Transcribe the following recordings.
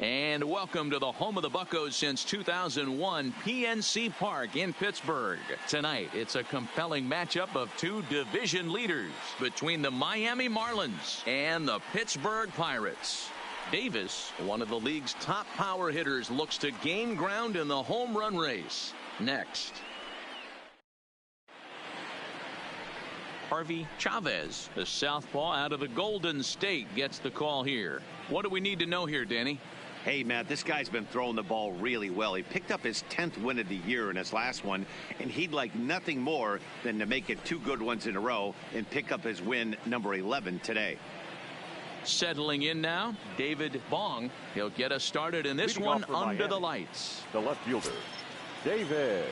And welcome to the home of the Buccos since 2001, PNC Park in Pittsburgh. Tonight, it's a compelling matchup of two division leaders between the Miami Marlins and the Pittsburgh Pirates. Davis, one of the league's top power hitters, looks to gain ground in the home run race. Next. Harvey Chavez, the southpaw out of the Golden State, gets the call here. What do we need to know here, Danny? Hey, Matt, this guy's been throwing the ball really well. He picked up his 10th win of the year in his last one, and he'd like nothing more than to make it two good ones in a row and pick up his win number 11 today. Settling in now, David Bong. He'll get us started in this one under the lights. The left fielder, David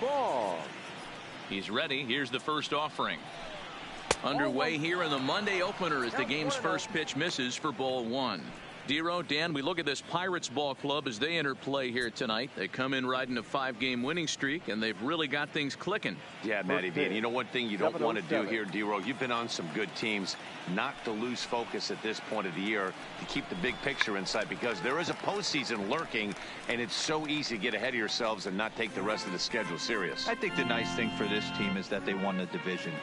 Bong. He's ready. Here's the first offering. Underway here in the Monday opener as the game's first pitch misses for ball one. Dero, Dan, we look at this Pirates ball club as they enter play here tonight. They come in riding a 5-game winning streak, and they've really got things clicking. Yeah, Matty B. And you know one thing you don't want to do here, Dero, you've been on some good teams, not to lose focus at this point of the year, to keep the big picture in sight, because there is a postseason lurking, and it's so easy to get ahead of yourselves and not take the rest of the schedule serious. I think the nice thing for this team is that they won the division.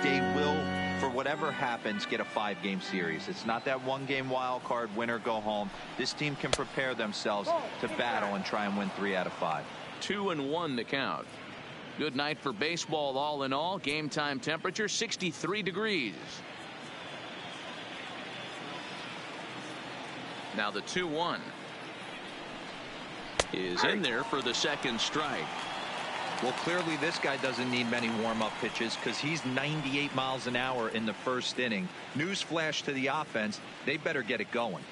They will, for whatever happens, get a 5-game series. It's not that 1-game wild card, win or go home. This team can prepare themselves to battle and try and win 3 out of 5. 2-1 the count. Good night for baseball all in all. Game time temperature 63 degrees. Now the 2-1 is in there for the second strike. Well, clearly this guy doesn't need many warm-up pitches because he's 98 miles an hour in the first inning. Newsflash to the offense, they better get it going.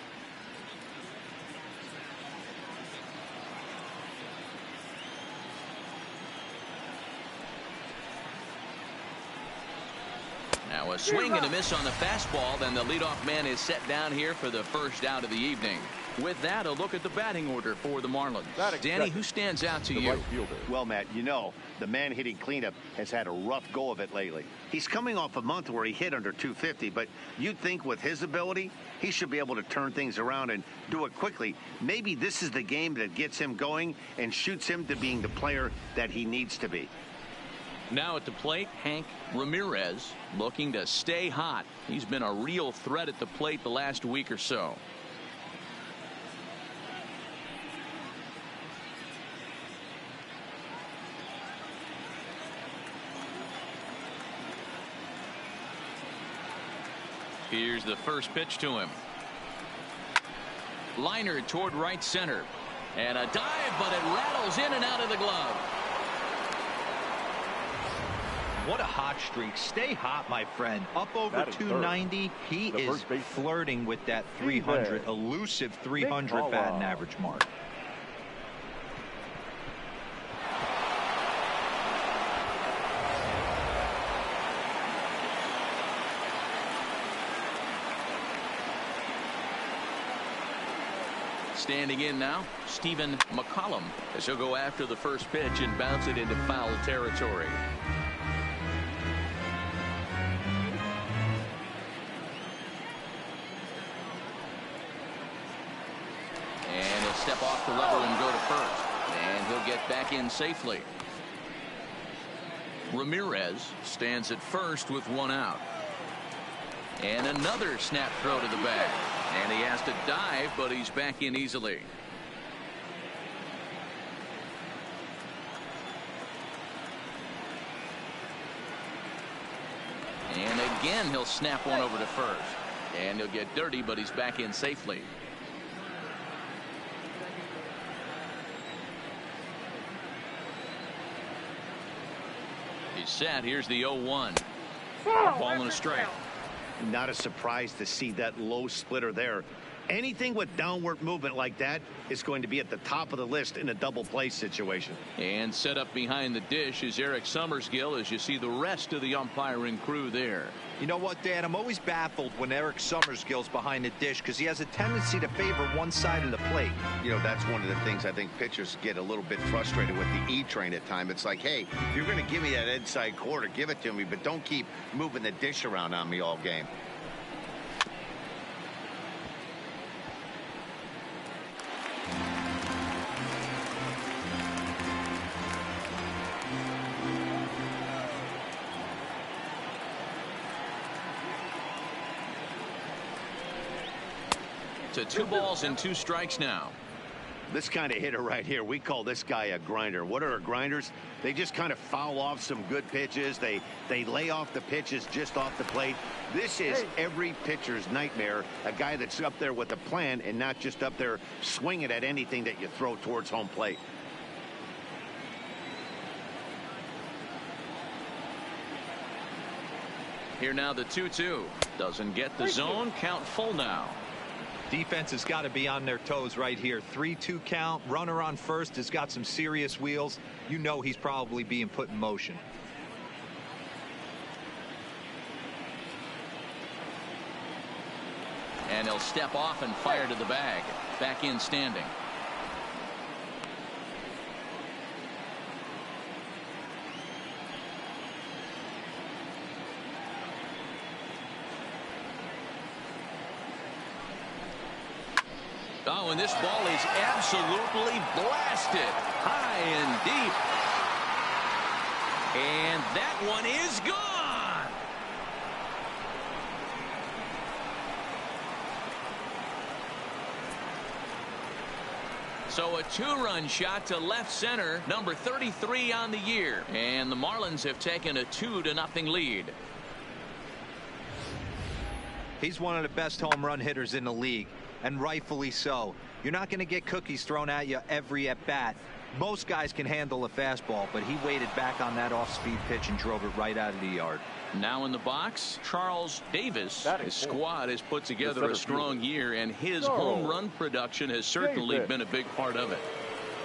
Now a swing and a miss on the fastball. Then the leadoff man is set down here for the first out of the evening. With that, a look at the batting order for the Marlins. Danny, who stands out to you? Well, Matt, you know, the man hitting cleanup has had a rough go of it lately. He's coming off a month where he hit under 250, but you'd think with his ability, he should be able to turn things around and do it quickly. Maybe this is the game that gets him going and shoots him to being the player that he needs to be. Now at the plate, Hank Ramirez looking to stay hot. He's been a real threat at the plate the last week or so. Here's the first pitch to him. Liner toward right center. And a dive, but it rattles in and out of the glove. What a hot streak. Stay hot, my friend. Up over 290. He is flirting with that 300, elusive 300 batting average mark. Standing in now, Stephen McCollum, as he'll go after the first pitch and bounce it into foul territory. And he'll step off the level and go to first. And he'll get back in safely. Ramirez stands at first with 1 out. And another snap throw to the bag. And he has to dive, but he's back in easily. And again, he'll snap one over to first. And he'll get dirty, but he's back in safely. He's set. Here's the 0-1. Ball and a strike. Not a surprise to see that low splitter there. Anything with downward movement like that is going to be at the top of the list in a double play situation. And set up behind the dish is Eric Summersgill as you see the rest of the umpiring crew there. You know what, Dan? I'm always baffled when Eric Summersgill's behind the dish because he has a tendency to favor one side of the plate. You know, that's one of the things I think pitchers get a little bit frustrated with the E-train at times. It's like, hey, if you're going to give me that inside quarter, give it to me, but don't keep moving the dish around on me all game. To 2 balls and 2 strikes now. This kind of hitter right here, we call this guy a grinder. What are grinders? They just kind of foul off some good pitches. They lay off the pitches just off the plate. This is every pitcher's nightmare, a guy that's up there with a plan and not just up there swinging at anything that you throw towards home plate. Here now the 2-2. Doesn't get the zone. Count full now. Defense has got to be on their toes right here. 3-2 count. Runner on first has got some serious wheels. You know he's probably being put in motion. And he'll step off and fire to the bag. Back in standing. Oh, and this ball is absolutely blasted high and deep. And that one is gone. So a 2-run shot to left center, number 33 on the year. And the Marlins have taken a 2-0 lead. He's one of the best home run hitters in the league, and rightfully so. You're not going to get cookies thrown at you every at bat. Most guys can handle a fastball, but he waited back on that off-speed pitch and drove it right out of the yard. Now in the box, Charles Davis. His squad has put together a strong year, and his home run production has certainly been a big part of it.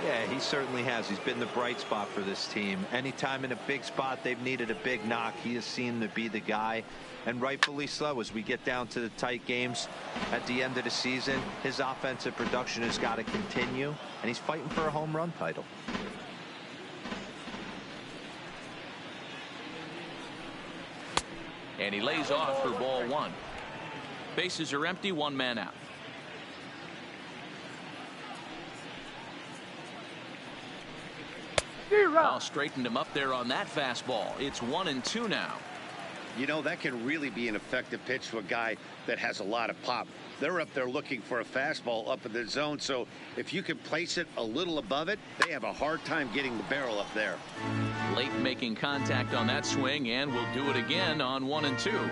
Yeah, he certainly has. He's been the bright spot for this team. Anytime in a big spot they've needed a big knock, he has seemed to be the guy. And rightfully so, as we get down to the tight games at the end of the season, his offensive production has got to continue, and he's fighting for a home run title. And he lays off for ball 1. Bases are empty, 1 man out. Well, straightened him up there on that fastball. It's 1-2 now. You know, that can really be an effective pitch to a guy that has a lot of pop. They're up there looking for a fastball up in the zone, so if you can place it a little above it, they have a hard time getting the barrel up there. Late making contact on that swing, and will do it again on 1-2.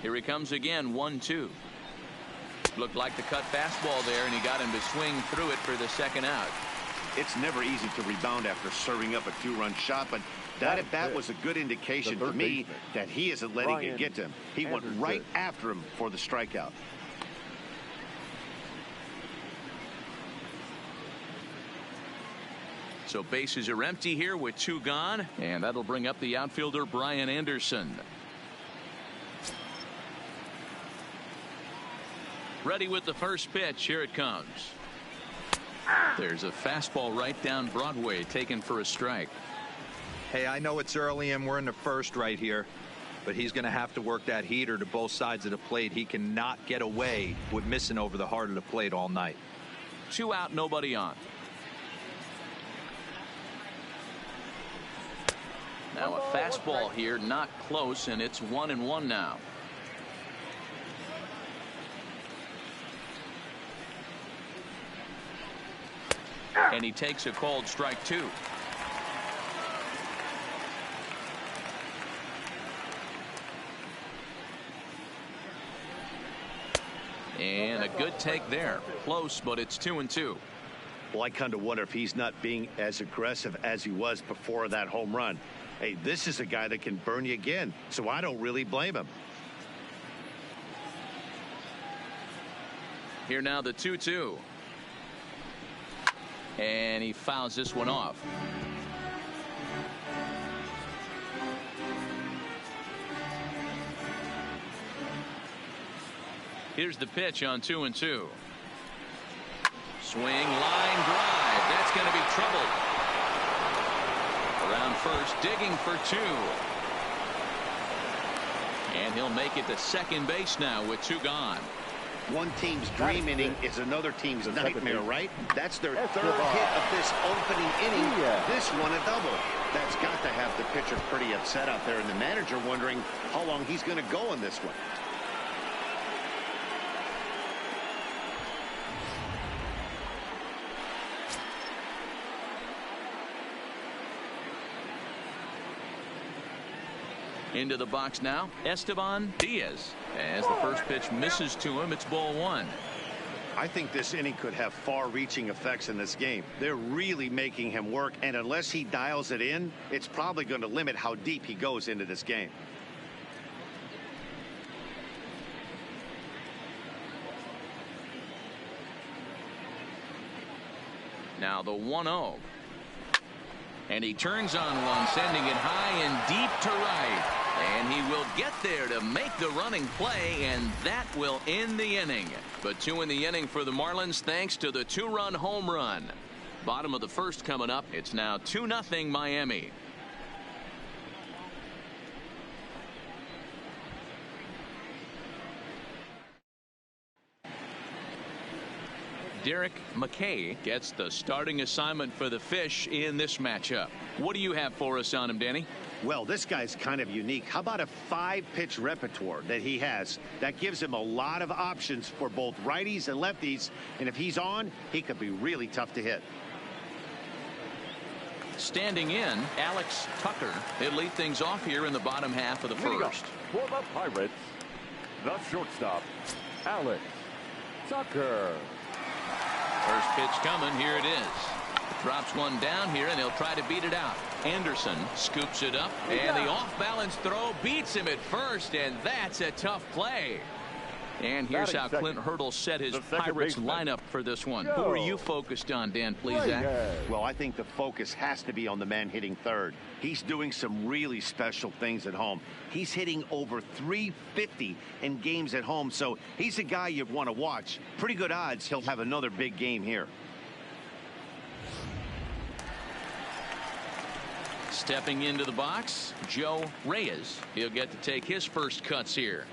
Here he comes again, 1-2. Looked like the cut fastball there, and he got him to swing through it for the second out. It's never easy to rebound after serving up a 2-run shot, but that at bat was a good indication to me that he isn't letting it get to him. He went right after him for the strikeout. So bases are empty here with 2 gone, and that'll bring up the outfielder Brian Anderson. Ready with the first pitch. Here it comes. There's a fastball right down Broadway, taken for a strike. Hey, I know it's early and we're in the first right here, but he's going to have to work that heater to both sides of the plate. He cannot get away with missing over the heart of the plate all night. 2 out, nobody on. Now a fastball here, not close, and it's 1-1 now. And he takes a called strike 2. And a good take there. Close, but it's 2-2. Well, I kind of wonder if he's not being as aggressive as he was before that home run. Hey, this is a guy that can burn you again, so I don't really blame him. Here now the 2-2. And he fouls this one off. Here's the pitch on 2-2. Swing, line drive. That's going to be trouble. Around first, digging for 2. And he'll make it to second base now with 2 gone. One team's dream inning is another team's nightmare, right? That's their third hit of this opening inning. This one a double. That's got to have the pitcher pretty upset out there, and the manager wondering how long he's going to go in this one. Into the box now, Esteban Diaz. As the first pitch misses to him, it's ball one. I think this inning could have far-reaching effects in this game. They're really making him work, and unless he dials it in, it's probably going to limit how deep he goes into this game. Now the 1-0. And he turns on one, sending it high and deep to right. And he will get there to make the running play, and that will end the inning. But 2 in the inning for the Marlins thanks to the 2-run home run. Bottom of the first coming up. It's now 2-0 Miami. Derek McKay gets the starting assignment for the Fish in this matchup. What do you have for us on him, Danny? Well, this guy's kind of unique. How about a 5-pitch repertoire that he has? That gives him a lot of options for both righties and lefties. And if he's on, he could be really tough to hit. Standing in, Alex Tucker. He'll lead things off here in the bottom half of the first. For the Pirates, the shortstop, Alex Tucker. First pitch coming. Here it is. Drops one down here, and he'll try to beat it out. Anderson scoops it up, and the off-balance throw beats him at first, and that's a tough play. And here's how Clint Hurdle set his Pirates lineup for this one. Who are you focused on, Dan, please, Zach? Well, I think the focus has to be on the man hitting third. He's doing some really special things at home. He's hitting over 350 in games at home, so he's a guy you'd want to watch. Pretty good odds he'll have another big game here. Stepping into the box, Joe Reyes. He'll get to take his first cuts here.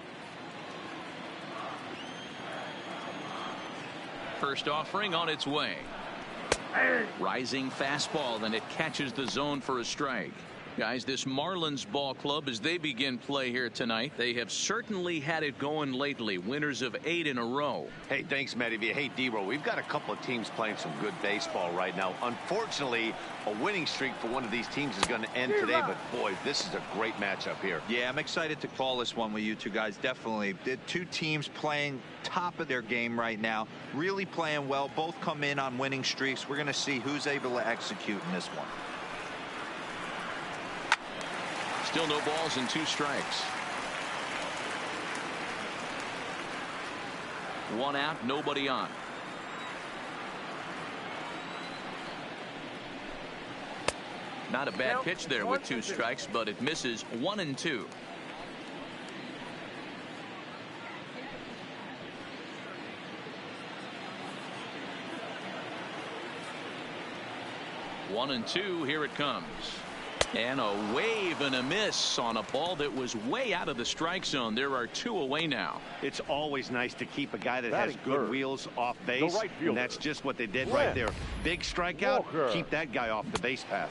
First offering on its way. Rising fastball, and it catches the zone for a strike. Guys, this Marlins ball club, as they begin play here tonight, they have certainly had it going lately. Winners of 8 in a row. Hey, thanks, Matty V. Hey, D-Row, we've got a couple of teams playing some good baseball right now. Unfortunately, a winning streak for one of these teams is going to end today, but boy, this is a great matchup here. Yeah, I'm excited to call this one with you two guys. Definitely. The two teams playing top of their game right now, really playing well. Both come in on winning streaks. We're going to see who's able to execute in this one. Still no balls and 2 strikes. 1 out, nobody on. Not a bad pitch there with 2 strikes, but it misses 1 and 2. One and 2, here it comes. And a wave and a miss on a ball that was way out of the strike zone. There are 2 away now. It's always nice to keep a guy that has good wheels off base, right, and that's just what they did right there. Big strikeout, keep that guy off the base path.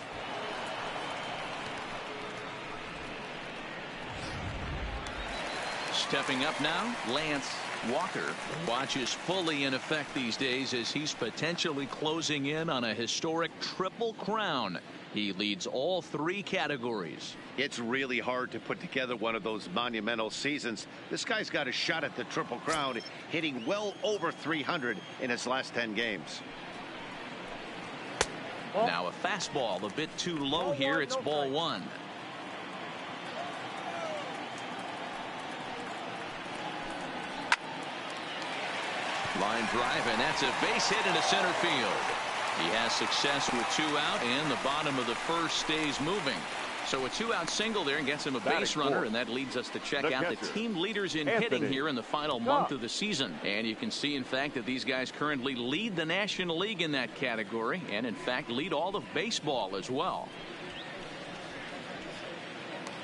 Stepping up now, Lance Walker. Watch is fully in effect these days as he's potentially closing in on a historic triple crown. He leads all 3 categories. It's really hard to put together one of those monumental seasons. This guy's got a shot at the Triple Crown, hitting well over 300 in his last 10 games. Now a fastball a bit too low here. It's ball 1. Line drive, and that's a base hit into center field. He has success with 2 out, and the bottom of the first stays moving. So a 2-out single there and gets him a base runner, and that leads us to check out the team leaders in hitting here in the final month of the season. And you can see, in fact, that these guys currently lead the National League in that category, and in fact lead all of baseball as well.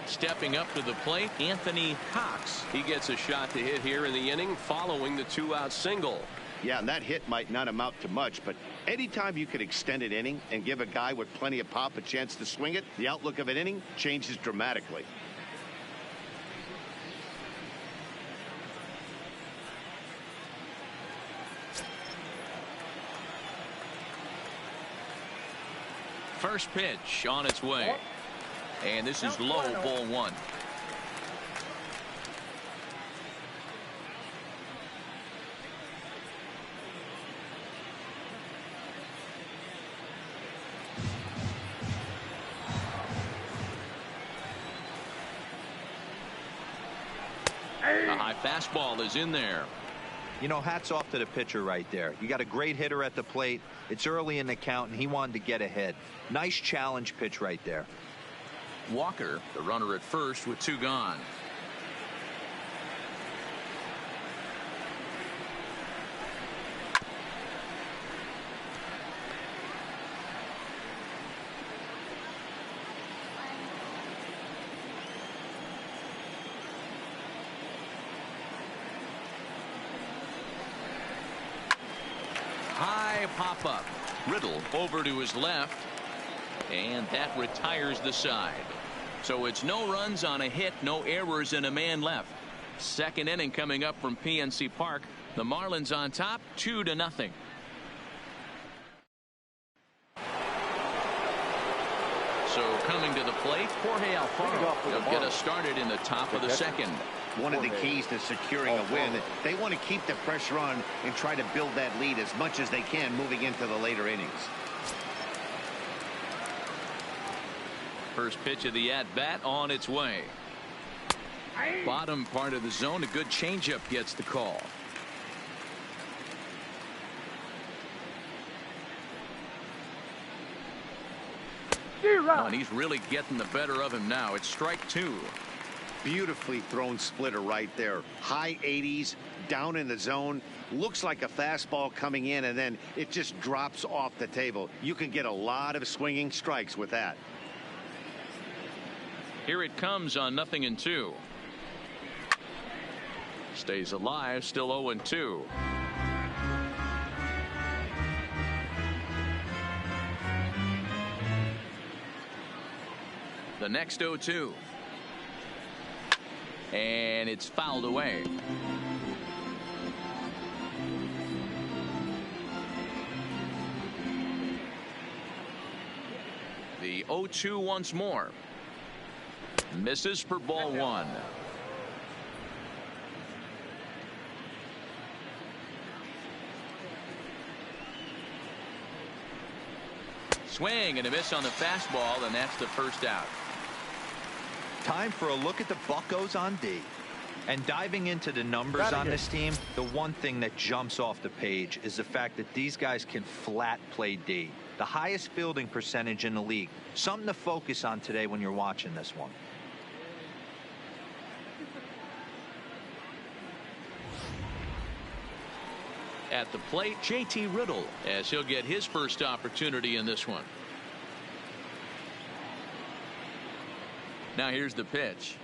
Stepping up to the plate, Anthony Cox. He gets a shot to hit here in the inning following the 2-out single. Yeah, and that hit might not amount to much, but anytime you can extend an inning and give a guy with plenty of pop a chance to swing it, the outlook of an inning changes dramatically. First pitch on its way. And this is low, ball one. A high fastball is in there. You know, hats off to the pitcher right there. You got a great hitter at the plate. It's early in the count, and he wanted to get ahead. Nice challenge pitch right there. Walker, the runner at first with 2 gone. High pop up. Riddle over to his left, and that retires the side. So it's no runs on a hit, no errors, and a man left. Second inning coming up from PNC Park. The Marlins on top, 2-0. So coming to the plate, Jorge Alfaro. They'll get us started in the top of the second. One of the keys to securing a win, they want to keep the pressure on and try to build that lead as much as they can moving into the later innings. First pitch of the at-bat on its way. Bottom part of the zone, a good changeup gets the call. Oh, and he's really getting the better of him now. It's strike 2. Beautifully thrown splitter right there. High 80s, down in the zone. Looks like a fastball coming in, and then it just drops off the table. You can get a lot of swinging strikes with that. Here it comes on 0-2. Stays alive, still 0-2. The next 0-2. And it's fouled away. The 0-2 once more. Misses for ball 1. Swing and a miss on the fastball, and that's the first out. Time for a look at the Buccos on D. And diving into the numbers on this team, the one thing that jumps off the page is the fact that these guys can flat play D. The highest fielding percentage in the league. Something to focus on today when you're watching this one. At the plate, JT Riddle, as he'll get his first opportunity in this one. Now here's the pitch.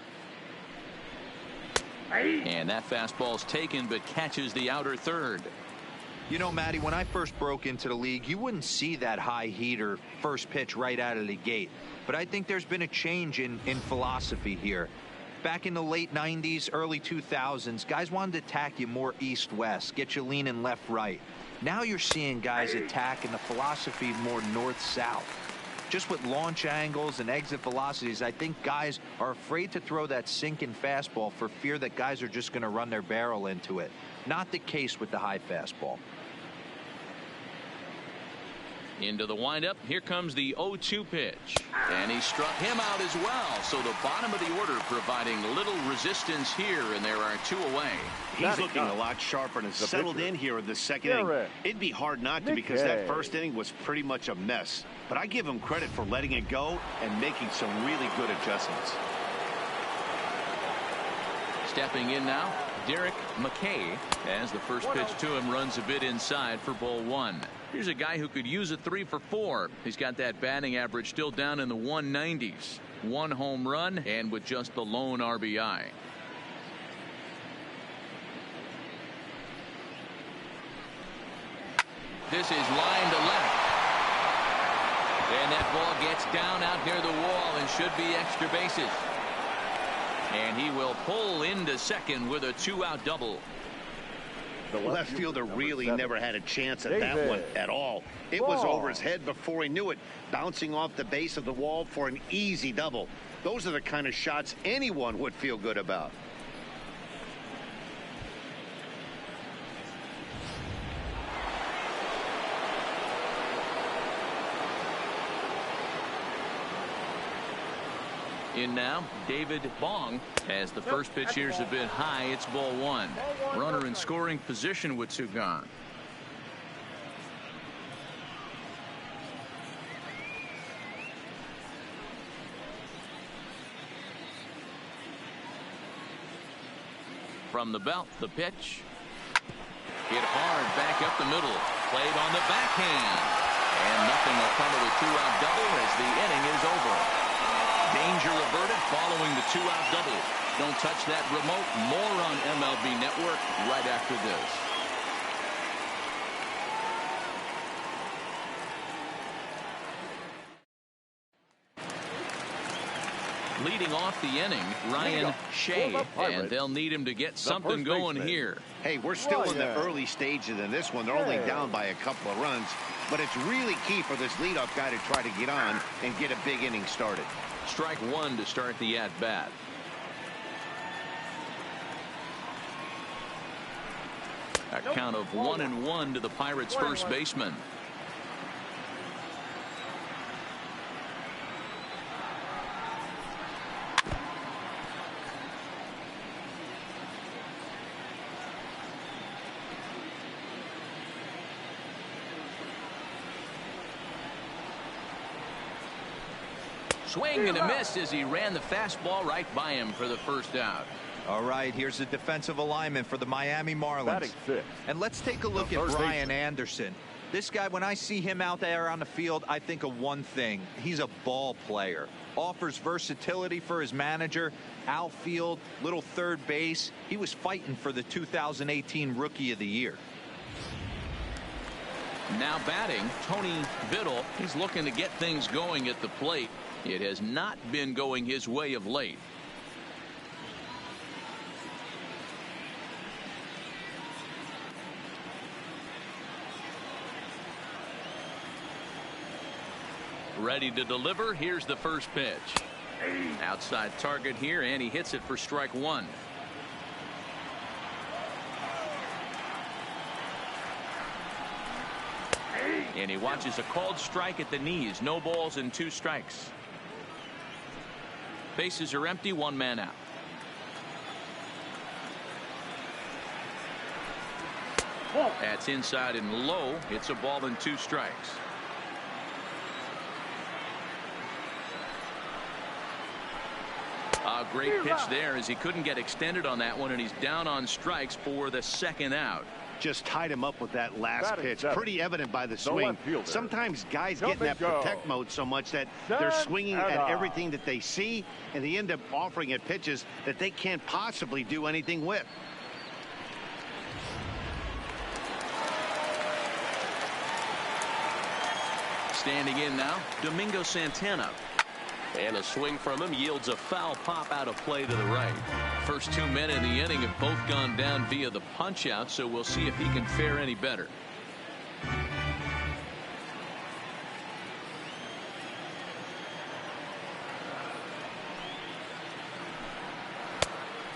And that fastball's taken, but catches the outer third. You know, Matty, when I first broke into the league, you wouldn't see that high heater first pitch right out of the gate. But I think there's been a change in philosophy here. Back in the late 90s, early 2000s, guys wanted to attack you more east-west, get you leaning left-right. Now you're seeing guys attack in the philosophy more north-south. Just with launch angles and exit velocities, I think guys are afraid to throw that sinking fastball for fear that guys are just going to run their barrel into it. Not the case with the high fastball. Into the windup. Here comes the 0-2 pitch. And he struck him out as well. So the bottom of the order providing little resistance here, and there are 2 away. He's looking a lot sharper and settled in here in the second inning. It'd be hard not to because that first inning was pretty much a mess. But I give him credit for letting it go and making some really good adjustments. Stepping in now, Derek McKay, as the first pitch to him runs a bit inside for ball 1. Here's a guy who could use a 3 for 4. He's got that batting average still down in the 190s. 1 home run and with just the lone RBI. This is line to left. And that ball gets down out near the wall and should be extra bases. And he will pull into second with a 2-out double. The left fielder really never had a chance at that one at all. It was over his head before he knew it, bouncing off the base of the wall for an easy double. Those are the kind of shots anyone would feel good about. In now, David Bong. As the first pitch here's a bit high, it's ball one. Runner in scoring position with two gone. From the belt, the pitch. Hit hard back up the middle. Played on the backhand. And nothing will come of the 2-out double as the inning is over. Danger averted following the 2-out double. Don't touch that remote. More on MLB Network right after this. Leading off the inning, Ryan Shea, and they'll need him to get something going here. Hey, we're still in the early stages in this one. They're only down by a couple of runs, but it's really key for this leadoff guy to try to get on and get a big inning started. Strike one to start the at-bat. A count of 1-1 to the Pirates' first baseman. Swing and a miss as he ran the fastball right by him for the first out. All right, here's the defensive alignment for the Miami Marlins. And let's take a look at Brian Anderson. This guy, when I see him out there on the field, I think of one thing. He's a ball player. Offers versatility for his manager. Outfield, little third base. He was fighting for the 2018 Rookie of the Year. Now batting, Tony Biddle. He's looking to get things going at the plate. It has not been going his way of late. Ready to deliver. Here's the first pitch. Outside target here, and he hits it for strike one. And he watches a called strike at the knees. No balls and 2 strikes. Bases are empty, 1 man out. That's inside and low. It's a ball and 2 strikes. A great pitch there as he couldn't get extended on that one, and he's down on strikes for the second out. Just tied him up with that last pitch. Pretty evident by the swing. Sometimes guys get in that protect mode so much that they're swinging at everything that they see, and they end up offering at pitches that they can't possibly do anything with. Standing in now, Domingo Santana. And a swing from him yields a foul pop out of play to the right. First 2 men in the inning have both gone down via the punch out, so we'll see if he can fare any better.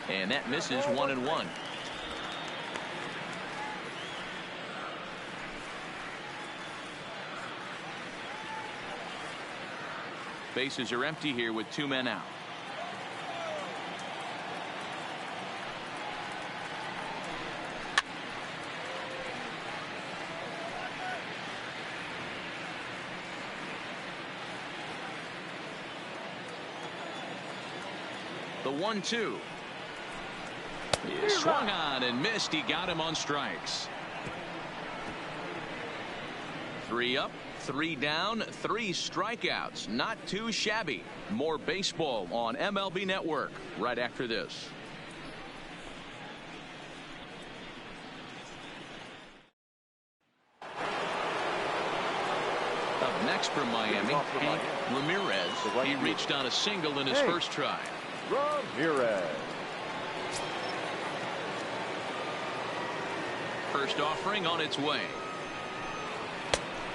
And that misses 1-1. Bases are empty here with 2 men out. The 1-2. He swung on and missed. He got him on strikes. 3 up, 3 down, 3 strikeouts. Not too shabby. More baseball on MLB Network right after this. Next for Miami, Hank Ramirez. He reached on a single in his first try. Ramirez. First offering on its way.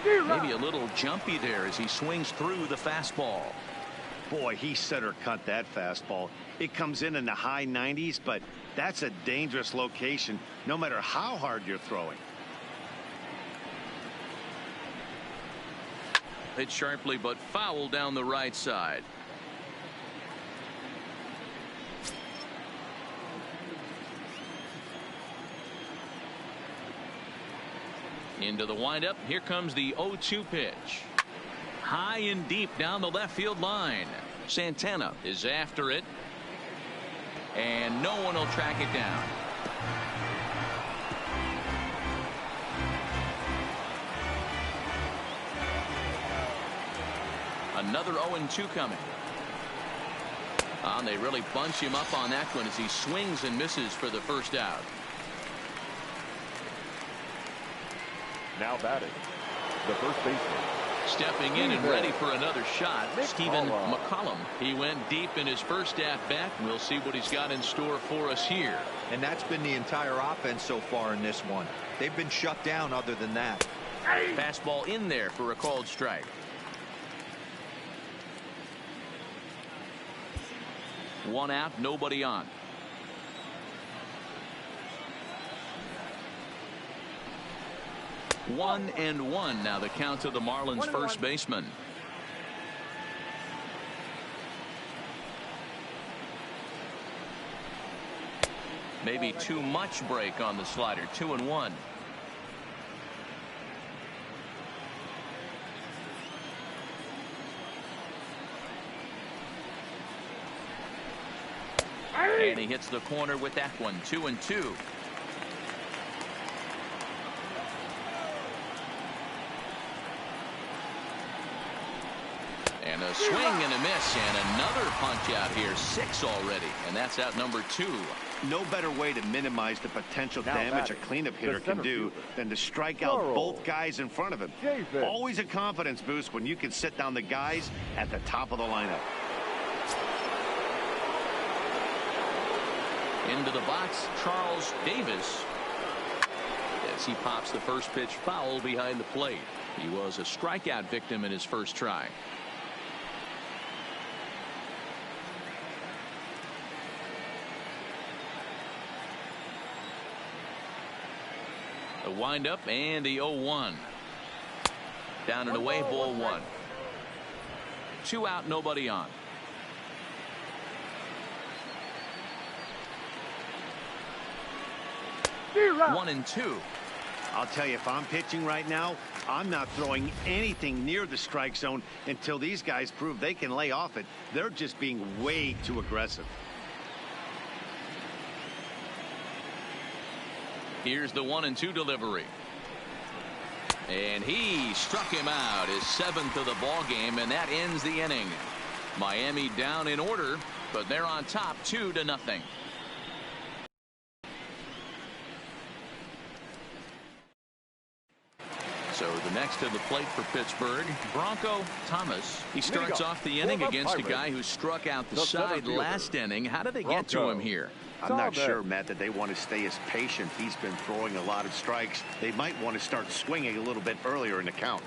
Maybe a little jumpy there as he swings through the fastball. Boy, he center cut that fastball. It comes in the high 90s, but that's a dangerous location no matter how hard you're throwing. Hit sharply but foul down the right side. Into the windup. Here comes the 0-2 pitch. High and deep down the left field line. Santana is after it. And no one will track it down. Another 0-2 coming. They really bunch him up on that one as he swings and misses for the first out. Now batting, the first baseman. Stepping in and ready for another shot, Stephen McCollum. He went deep in his first at-bat. We'll see what he's got in store for us here. And that's been the entire offense so far in this one. They've been shut down other than that. Fastball in there for a called strike. One out, nobody on. One and one now the count to the Marlins first baseman. Maybe too much break on the slider. 2-1. And he hits the corner with that one. 2-2. And a swing and a miss, and another punch out here. 6 already, and that's out number 2. No better way to minimize the potential damage a cleanup hitter can do than to strike out both guys in front of him. Always a confidence boost when you can sit down the guys at the top of the lineup. Into the box, Charles Davis. As he pops the first pitch foul behind the plate. He was a strikeout victim in his first try. The windup and the 0-1. Down and away, ball 1. 2 out, nobody on. One and 2. I'll tell you, if I'm pitching right now, I'm not throwing anything near the strike zone until these guys prove they can lay off it. They're just being way too aggressive. Here's the 1-2 delivery. And he struck him out, his 7th of the ball game, and that ends the inning. Miami down in order, but they're on top 2-0. So the next to the plate for Pittsburgh, Bronco Thomas. He starts off the inning against a guy who struck out the side last inning. How did they get to him here? I'm not sure, Matt, that they want to stay as patient. He's been throwing a lot of strikes. They might want to start swinging a little bit earlier in the count.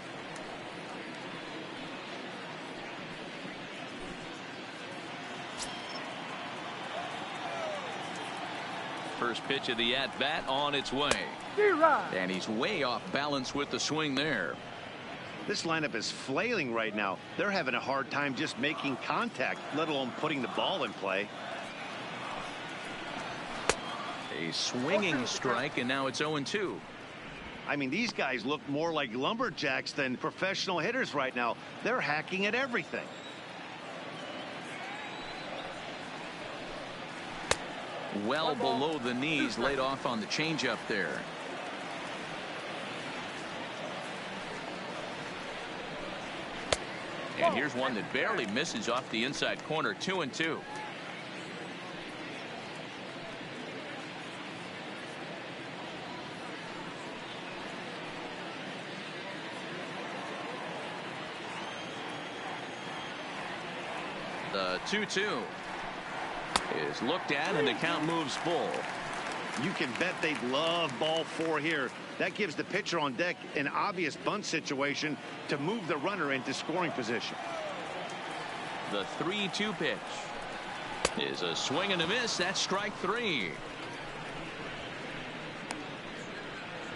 First pitch of the at-bat on its way. And he's way off balance with the swing there. This lineup is flailing right now. They're having a hard time just making contact, let alone putting the ball in play. A swinging strike, and now it's 0-2. I mean, these guys look more like lumberjacks than professional hitters right now. They're hacking at everything. Well below the knees, laid off on the changeup there. And here's one that barely misses off the inside corner. 2-2. 2-2 is looked at, and the count moves full. You can bet they love ball 4 here. That gives the pitcher on deck an obvious bunt situation to move the runner into scoring position. The 3-2 pitch is a swing and a miss. That's strike 3.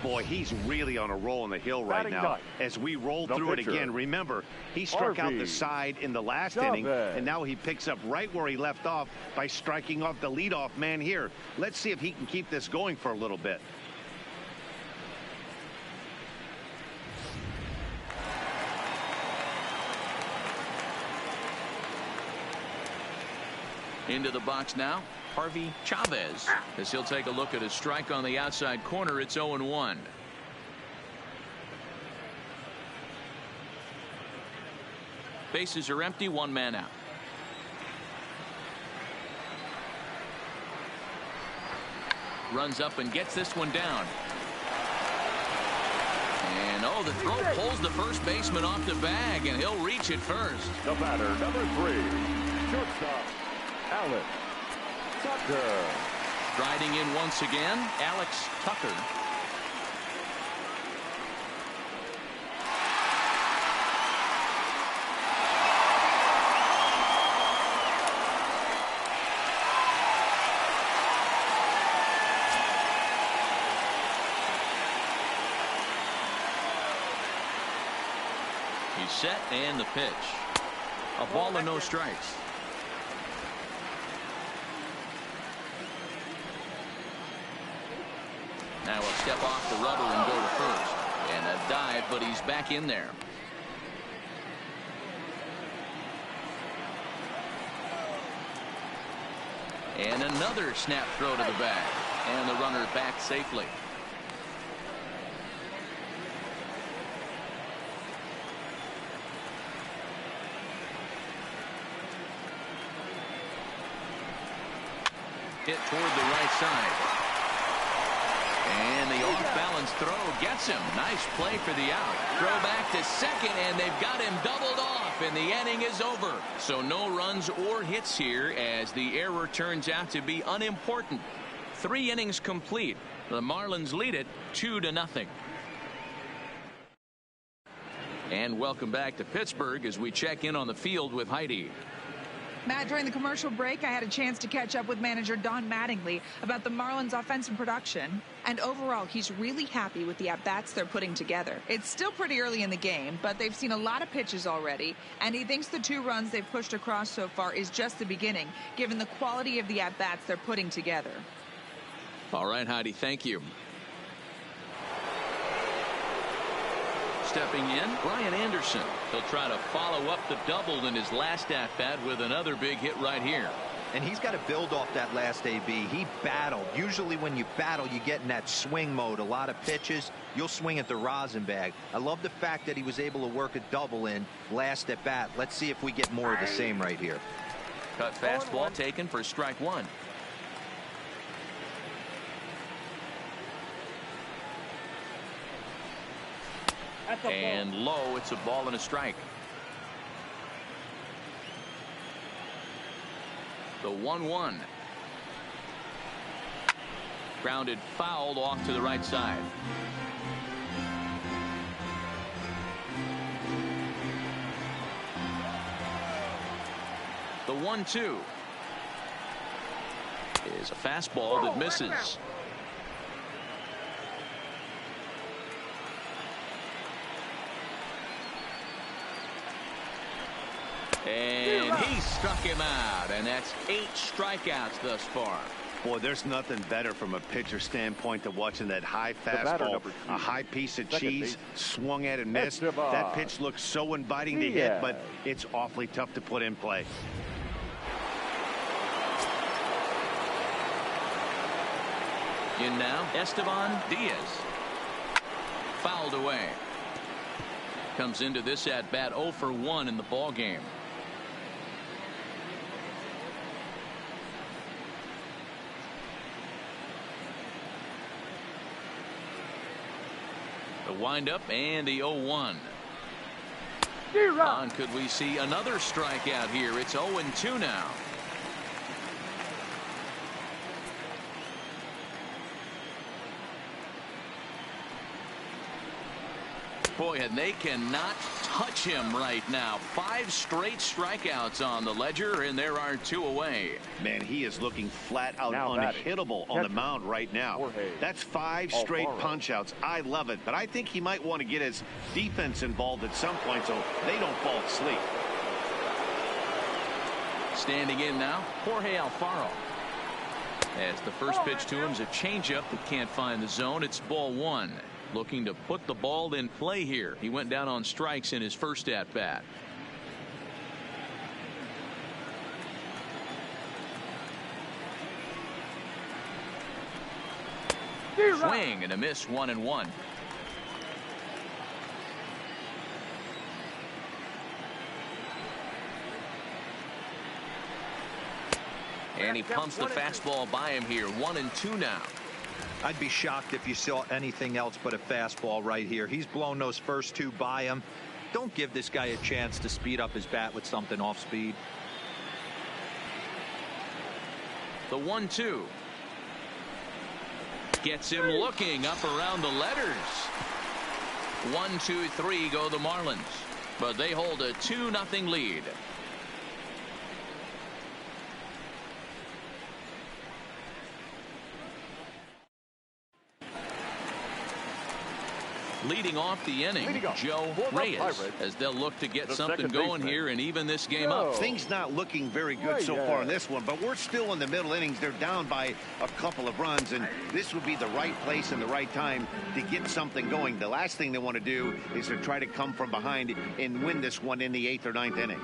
Boy, he's really on a roll on the hill right now. As we roll through it again, remember, he struck out the side in the last inning, and now he picks up right where he left off by striking off the leadoff man here. Let's see if he can keep this going for a little bit. Into the box now, Harvey Chavez, as he'll take a look at a strike on the outside corner. It's 0-1. Bases are empty, 1 man out. Runs up and gets this one down. And the throw pulls the first baseman off the bag, and he'll reach it first. The batter, number 3, shortstop, Alex Tucker. Riding in once again, Alex Tucker. He's set, and the pitch. A ball and no strikes. Now he'll step off the rubber and go to first. And a dive, but he's back in there. And another snap throw to the bag. And the runner back safely. Hit toward the right side. And the off-balance throw gets him. Nice play for the out. Throw back to second, and they've got him doubled off, and the inning is over. So no runs or hits here, as the error turns out to be unimportant. 3 innings complete. The Marlins lead it 2-0. And welcome back to Pittsburgh as we check in on the field with Heidi. Matt, during the commercial break, I had a chance to catch up with manager Don Mattingly about the Marlins' offensive production. And overall, he's really happy with the at-bats they're putting together. It's still pretty early in the game, but they've seen a lot of pitches already. And he thinks the 2 runs they've pushed across so far is just the beginning, given the quality of the at-bats they're putting together. All right, Heidi, thank you. Stepping in, Brian Anderson. He'll try to follow up the double in his last at-bat with another big hit right here. And he's got to build off that last AB. He battled. Usually when you battle, you get in that swing mode. A lot of pitches, you'll swing at the rosin bag. I love the fact that he was able to work a double in last at bat. Let's see if we get more of the same right here. Cut fastball taken for strike 1. And low, it's a ball and a strike. The 1-1. Grounded fouled off to the right side. The 1-2 is a fastball that misses. And he struck him out, and that's 8 strikeouts thus far. Boy, there's nothing better from a pitcher standpoint than watching that high fastball, a high piece of cheese, swung at and missed. That pitch looks so inviting to hit, but it's awfully tough to put in play. In now, Esteban Diaz. Fouled away. Comes into this at-bat 0 for 1 in the ball game. The windup and the 0-1. And could we see another strikeout here? It's 0-2 now. Boy, and they cannot touch him right now. 5 straight strikeouts on the ledger, and there are 2 away. Man, he is looking flat out Now unhittable on the mound right now. That's 5 straight punch-outs. I love it, but I think he might want to get his defense involved at some point so they don't fall asleep. Standing in now, Jorge Alfaro. As the first pitch to him is a changeup that can't find the zone. It's ball 1. Looking to put the ball in play here. He went down on strikes in his first at-bat. Swing and a miss, 1-1. And he pumps the fastball by him here. 1-2 now. I'd be shocked if you saw anything else but a fastball right here. He's blown those first 2 by him. Don't give this guy a chance to speed up his bat with something off speed. The 1-2. Gets him looking up around the letters. 1-2-3 go the Marlins. But they hold a 2-0 lead. Leading off the inning, Joe Reyes, as they'll look to get something going here and even this game up. Things not looking very good so far in this one, but we're still in the middle innings. They're down by a couple of runs, and this would be the right place and the right time to get something going. The last thing they want to do is to try to come from behind and win this one in the 8th or 9th inning.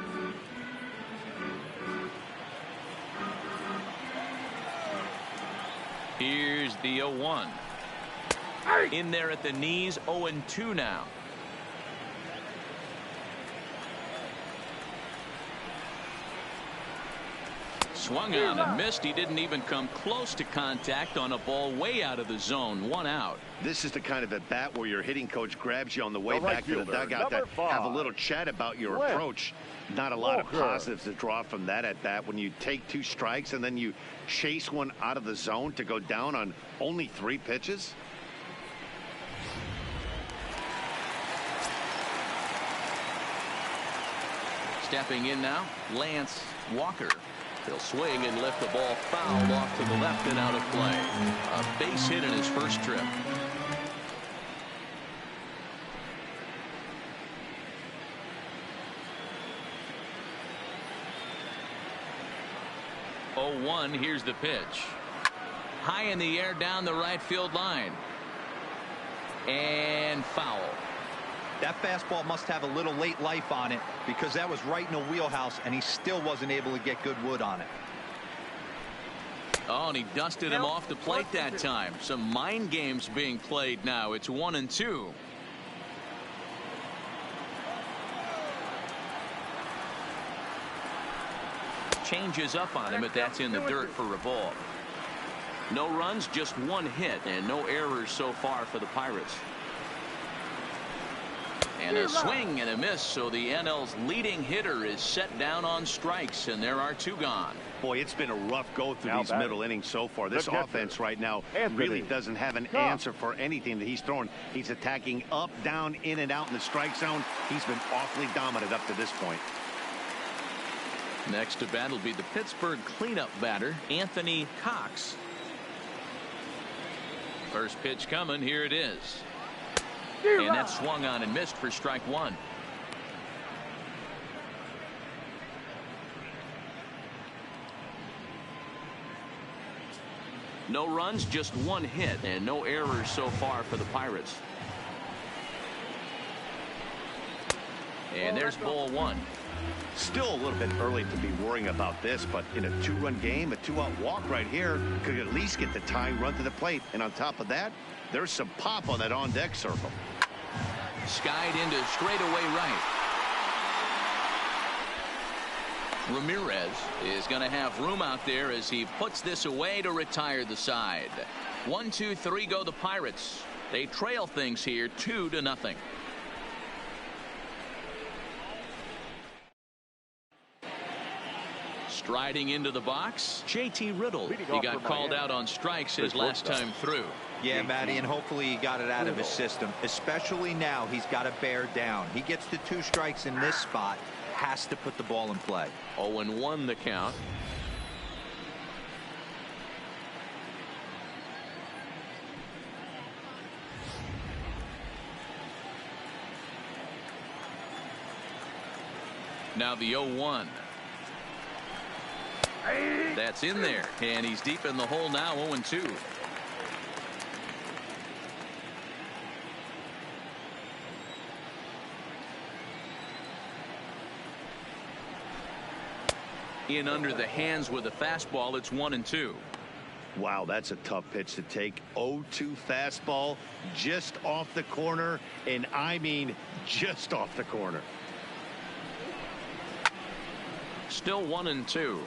Here's the 0-1. In there at the knees, 0-2 now. Swung on and missed. He didn't even come close to contact on a ball way out of the zone. 1 out. This is the kind of at bat where your hitting coach grabs you on the way back to the dugout to have a little chat about your approach. Not a lot of positives to draw from that at bat when you take 2 strikes and then you chase one out of the zone to go down on only 3 pitches. Stepping in now, Lance Walker. He'll swing and lift the ball foul off to the left and out of play. A base hit in his first trip. Oh, 1, here's the pitch. High in the air down the right field line. And foul. That fastball must have a little late life on it because that was right in the wheelhouse and he still wasn't able to get good wood on it. Oh, and he dusted him off the plate that time. Some mind games being played now. It's 1-2. Changes up on him, but that's in the dirt for a ball. No runs, just 1 hit, and no errors so far for the Pirates. And a swing and a miss, so the NL's leading hitter is set down on strikes, and there are 2 gone. Boy, it's been a rough go through these middle innings so far. This offense right now really doesn't have an answer for anything that he's throwing. He's attacking up, down, in and out in the strike zone. He's been awfully dominant up to this point. Next to bat will be the Pittsburgh cleanup batter, Anthony Cox. First pitch coming. Here it is. And that swung on and missed for strike 1. No runs, just 1 hit, and no errors so far for the Pirates. And there's ball 1. Still a little bit early to be worrying about this, but in a 2-run game, a 2-out walk right here could at least get the tying run to the plate. And on top of that, there's some pop on that on-deck circle. Skied into straightaway right. Ramirez is going to have room out there as he puts this away to retire the side. 1-2-3 go the Pirates. They trail things here 2-0. Striding into the box, JT Riddle. He got called out on strikes his last time through. Yeah, Matty, and hopefully he got it out of his system. Especially now, he's got to bear down. He gets the 2 strikes in this spot, has to put the ball in play. 0-1 the count. Now the 0-1. That's in there, and he's deep in the hole now. 0-2. In under the hands with a fastball. It's 1-2. Wow, that's a tough pitch to take. 0-2 fastball just off the corner, and I mean just off the corner. Still 1-2.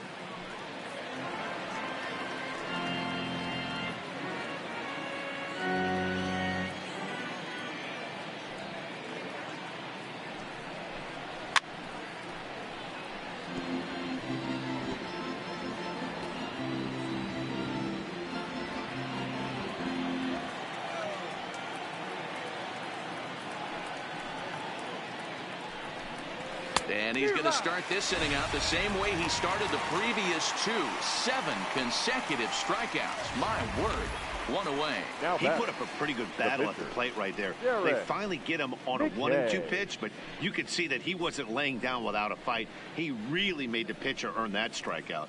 And he's going to start this inning out the same way he started the previous 2. 7 consecutive strikeouts. My word. 1 away. He put up a pretty good battle at the plate right there. They finally get him on a 1-2 pitch, but you could see that he wasn't laying down without a fight. He really made the pitcher earn that strikeout.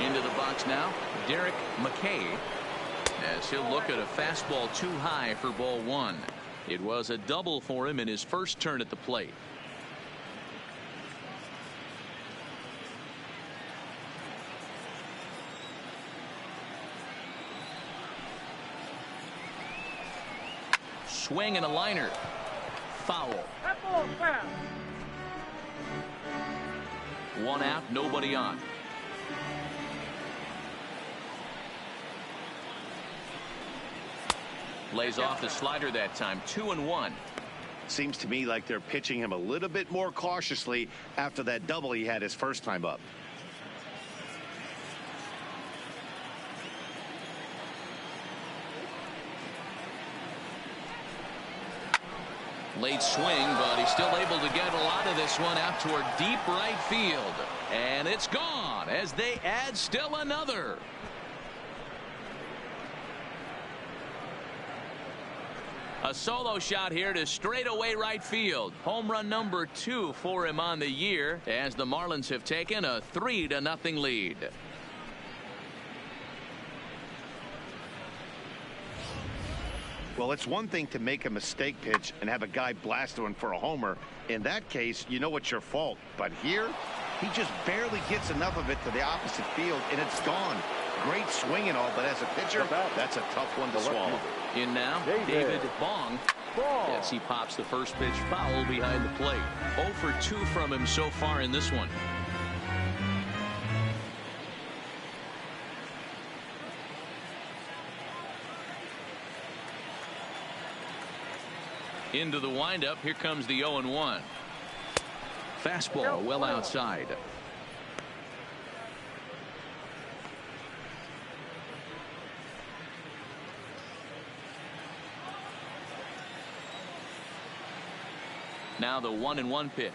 Into the box now, Derek McKay, as he'll look at a fastball too high for ball 1. It was a double for him in his first turn at the plate. Swing and a liner. Foul. 1 out, nobody on. Lays off the slider that time. 2-1. Seems to me like they're pitching him a little bit more cautiously after that double he had his first time up. Late swing, but he's still able to get a lot of this one out toward deep right field. And it's gone as they add still another. A solo shot here to straightaway right field. Home run number 2 for him on the year as the Marlins have taken a 3-0 lead. Well, it's one thing to make a mistake pitch and have a guy blast one for a homer. In that case, you know it's your fault. But here, he just barely gets enough of it to the opposite field, and it's gone. Great swing and all, but as a pitcher, that's a tough one to swallow. In now, David Bong. Yes, he pops the first pitch foul behind the plate. 0 for 2 from him so far in this one. Into the windup. Here comes the 0-1. Fastball well outside. Now the 1-1 pitch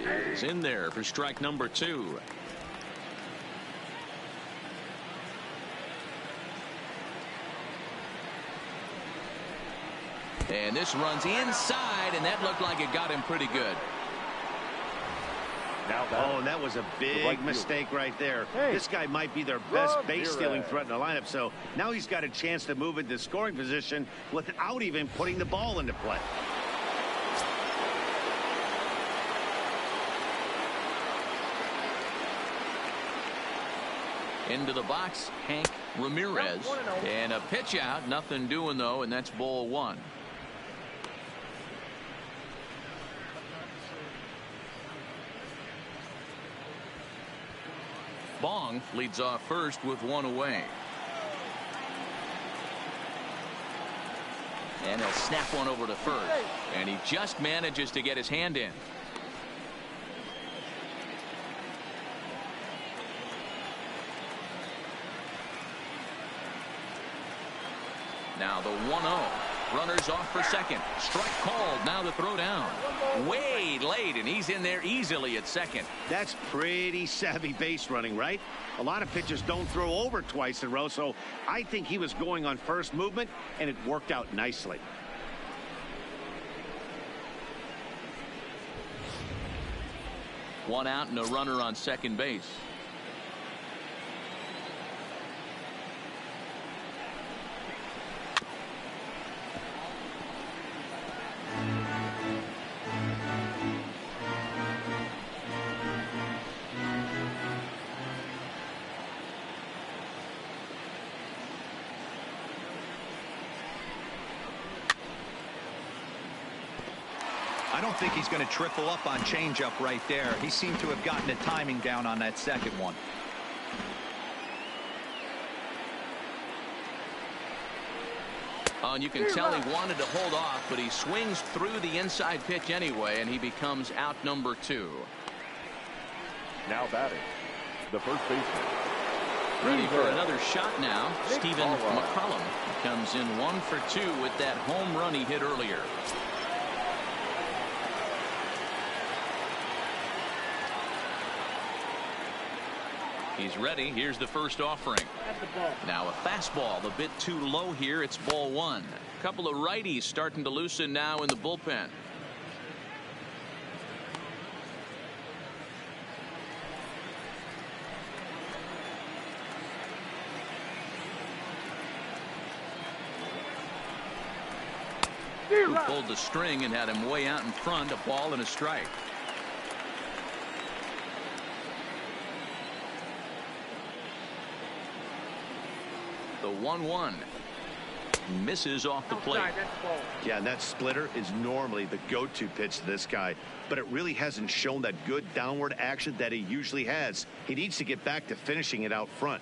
is in there for strike number 2. And this runs inside, and that looked like it got him pretty good. Oh, and that was a big mistake right there. This guy might be their best base stealing threat in the lineup, so now he's got a chance to move into scoring position without even putting the ball into play. Into the box, Hank Ramirez, and a pitch out. Nothing doing though, and that's ball 1. Bong leads off first with one away. And he'll snap one over to first. And he just manages to get his hand in. Now the 1-0. Runners off for second. Strike called. Now the throw down. Way late, and he's in there easily at second. That's pretty savvy base running, right? A lot of pitchers don't throw over twice in a row, so I think he was going on first movement, and it worked out nicely. One out and a runner on second base. I don't think he's going to triple up on changeup right there. He seemed to have gotten the timing down on that second one. And you can tell he wanted to hold off, but he swings through the inside pitch anyway, and he becomes out number 2. Now batting, the first baseman. Ready for another shot now. Stephen McCollum comes in 1 for 2 with that home run he hit earlier. He's ready. Here's the first offering. Now a fastball a bit too low here. It's ball 1. A couple of righties starting to loosen now in the bullpen. Who pulled the string and had him way out in front. A ball and a strike. The 1-1 misses off the plate. Yeah, and that splitter is normally the go-to pitch to this guy, but it really hasn't shown that good downward action that he usually has. He needs to get back to finishing it out front.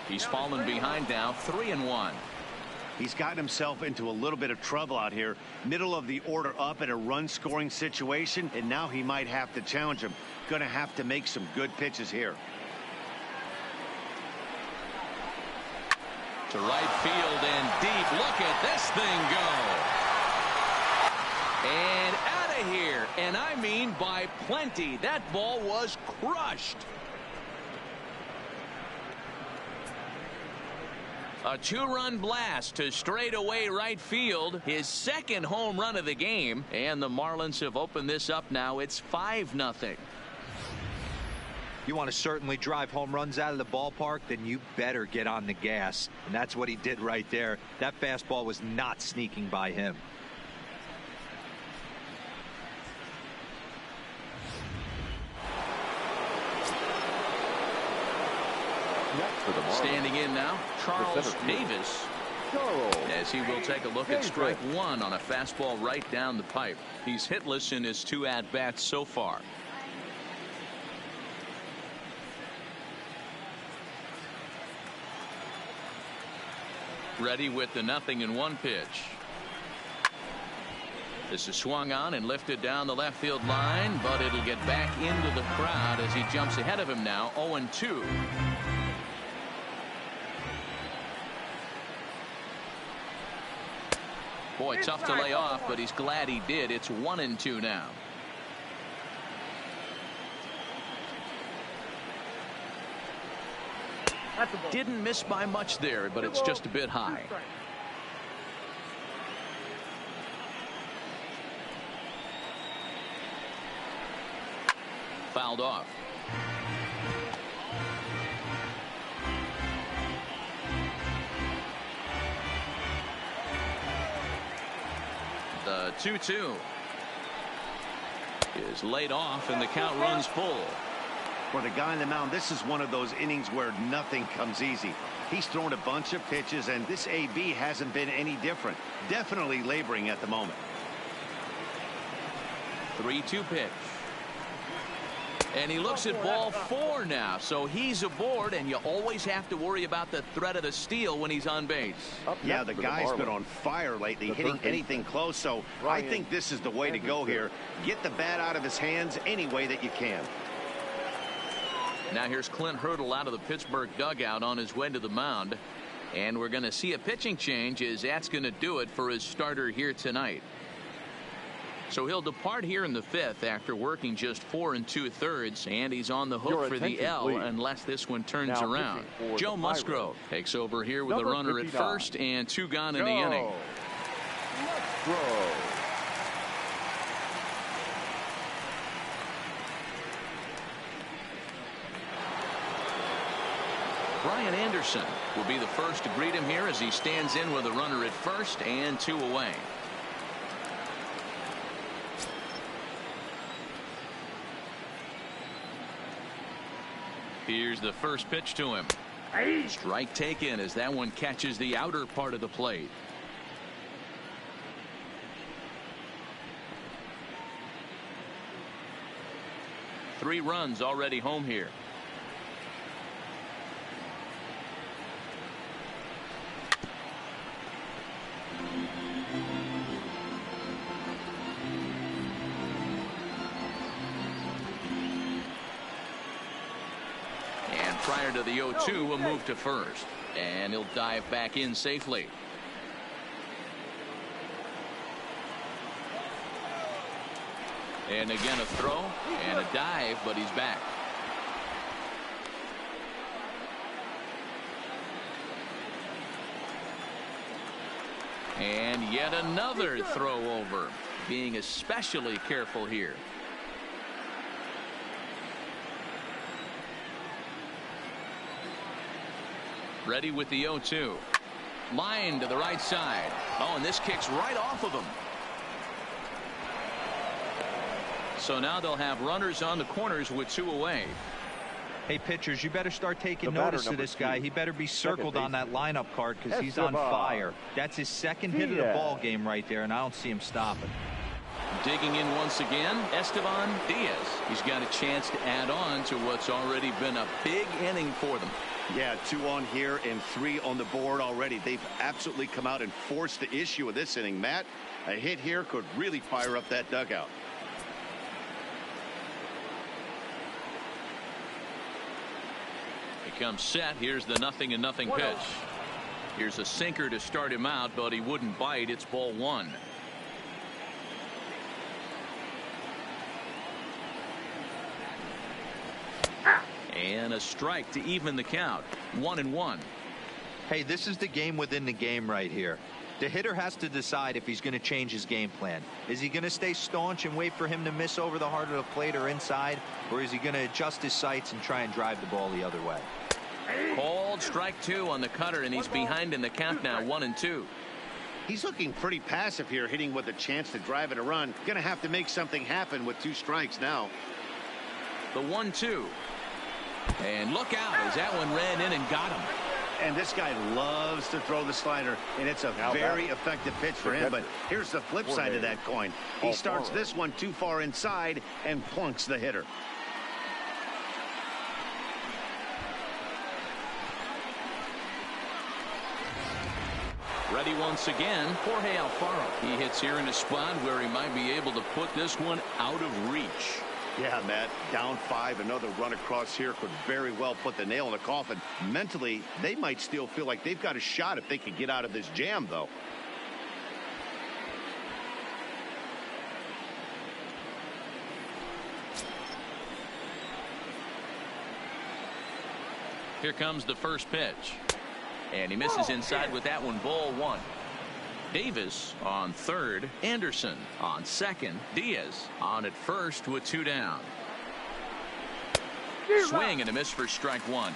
He's fallen behind now, 3-1. He's gotten himself into a little bit of trouble out here. Middle of the order up in a run scoring situation, and now he might have to challenge him. Gonna have to make some good pitches here. To right field and deep. Look at this thing go. And out of here. And I mean by plenty. That ball was crushed. A 2-run blast to straightaway right field. His second home run of the game. And the Marlins have opened this up now. It's 5-0. You want to certainly drive home runs out of the ballpark, then you better get on the gas. And that's what he did right there. That fastball was not sneaking by him. Standing in now, Charles Davis, as he will take a look at strike 1 on a fastball right down the pipe. He's hitless in his 2 at-bats so far. Ready with the 0-1 pitch. This is swung on and lifted down the left field line, but it'll get back into the crowd as he jumps ahead of him now, 0-2. Boy, tough to lay off, but he's glad he did. It's 1-2 now. Didn't miss by much there, but it's just a bit high. Fouled off. The 2-2 is laid off, and the count runs full. For the guy on the mound, this is one of those innings where nothing comes easy. He's thrown a bunch of pitches, and this AB hasn't been any different. Definitely laboring at the moment. 3-2 pitch. And he looks at ball 4 now, so he's aboard, and you always have to worry about the threat of the steal when he's on base. Yeah, the guy's been on fire lately, hitting anything close, so I think this is the way to go here. Get the bat out of his hands any way that you can. Now here's Clint Hurdle out of the Pittsburgh dugout on his way to the mound. And we're going to see a pitching change, as that's going to do it for his starter here tonight. So he'll depart here in the 5th after working just 4 2/3, and he's on the hook for the L unless this one turns around. Joe Musgrove takes over here with a runner at first and 2 gone in the inning. Brian Anderson will be the first to greet him here as he stands in with a runner at first and 2 away. Here's the first pitch to him. Strike taken as that one catches the outer part of the plate. Three runs already home here. Prior to the 0-2, will move to first, and he'll dive back in safely. And again a throw and a dive, but he's back. And yet another throw over, being especially careful here. Ready with the 0-2. Line to the right side. Oh, and this kicks right off of him. So now they'll have runners on the corners with 2 away. Hey, pitchers, you better start taking notice of this guy. He better be circled on that lineup card because he's on fire. That's his second hit of the ball game right there, and I don't see him stopping. Digging in once again, Esteban Diaz. He's got a chance to add on to what's already been a big inning for them. Yeah, 2 on here and 3 on the board already. They've absolutely come out and forced the issue of this inning. Matt, a hit here could really fire up that dugout. He comes set. Here's the 0-0 pitch. Here's a sinker to start him out, but he wouldn't bite. It's ball 1. And a strike to even the count. 1-1. Hey, this is the game within the game right here. The hitter has to decide if he's going to change his game plan. Is he going to stay staunch and wait for him to miss over the heart of the plate or inside, or is he going to adjust his sights and try and drive the ball the other way? Called strike 2 on the cutter, and he's behind in the count now. 1-2. He's looking pretty passive here, hitting with a chance to drive it a run. Going to have to make something happen with 2 strikes now. The 1-2. And look out as that one ran in and got him. And this guy loves to throw the slider, and it's a very effective pitch for him. But here's the flip side of that coin. He starts this one too far inside and plunks the hitter. Ready once again, Jorge Alfaro. He hits here in a spot where he might be able to put this one out of reach. Yeah, Matt, down 5, another run across here could very well put the nail in the coffin. Mentally, they might still feel like they've got a shot if they could get out of this jam, though. Here comes the first pitch. And he misses inside with that one. Ball 1. Davis on third. Anderson on second. Diaz on at first with 2 down. Swing and a miss for strike 1.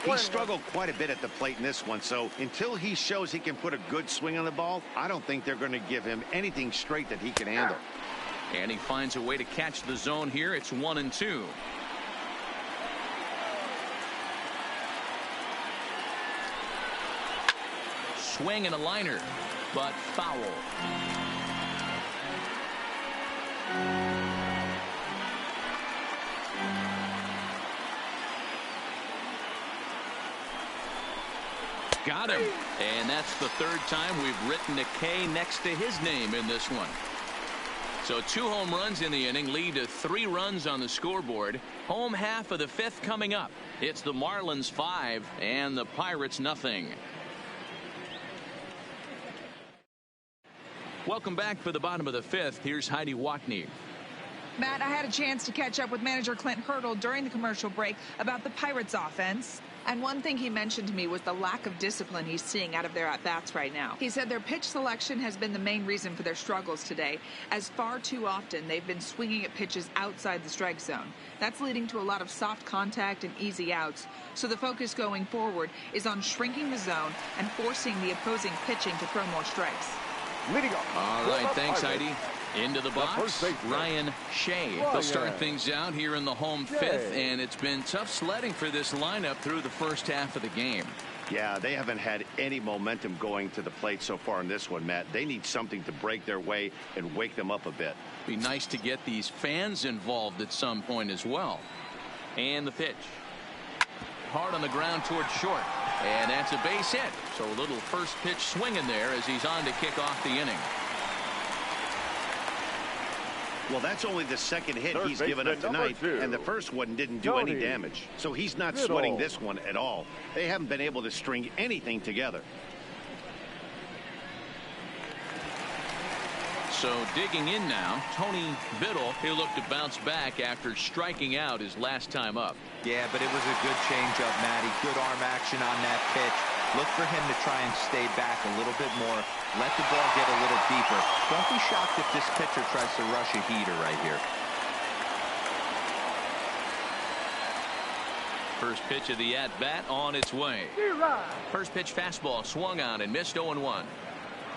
He struggled quite a bit at the plate in this one, so until he shows he can put a good swing on the ball, I don't think they're going to give him anything straight that he can handle. And he finds a way to catch the zone here. It's 1-2. swing and a liner, but foul. Got him. And that's the third time we've written a K next to his name in this one. So 2 home runs in the inning lead to 3 runs on the scoreboard. Home half of the 5th coming up. It's the Marlins 5 and the Pirates nothing. Welcome back for the bottom of the 5th. Here's Heidi Watney. Matt, I had a chance to catch up with manager Clint Hurdle during the commercial break about the Pirates offense. And one thing he mentioned to me was the lack of discipline he's seeing out of their at-bats right now. He said their pitch selection has been the main reason for their struggles today, as far too often they've been swinging at pitches outside the strike zone. That's leading to a lot of soft contact and easy outs. So the focus going forward is on shrinking the zone and forcing the opposing pitching to throw more strikes. Leading off. All right, thanks, Heidi. Into the box, Ryan Shea. They'll start things out here in the home 5th, and it's been tough sledding for this lineup through the first half of the game. Yeah, they haven't had any momentum going to the plate so far in this one, Matt. They need something to break their way and wake them up a bit. Be nice to get these fans involved at some point as well. And the pitch. Hard on the ground towards short. And that's a base hit. So a little first pitch swing in there as he's on to kick off the inning. Well, that's only the second hit he's given up tonight, and the first one didn't do any damage. So he's not sweating this one at all. They haven't been able to string anything together. So digging in now, Tony Biddle. He'll look to bounce back after striking out his last time up. Yeah, but it was a good changeup, Matty. Good arm action on that pitch. Look for him to try and stay back a little bit more. Let the ball get a little deeper. Don't be shocked if this pitcher tries to rush a heater right here. First pitch of the at-bat on its way. First pitch fastball swung on and missed 0-1.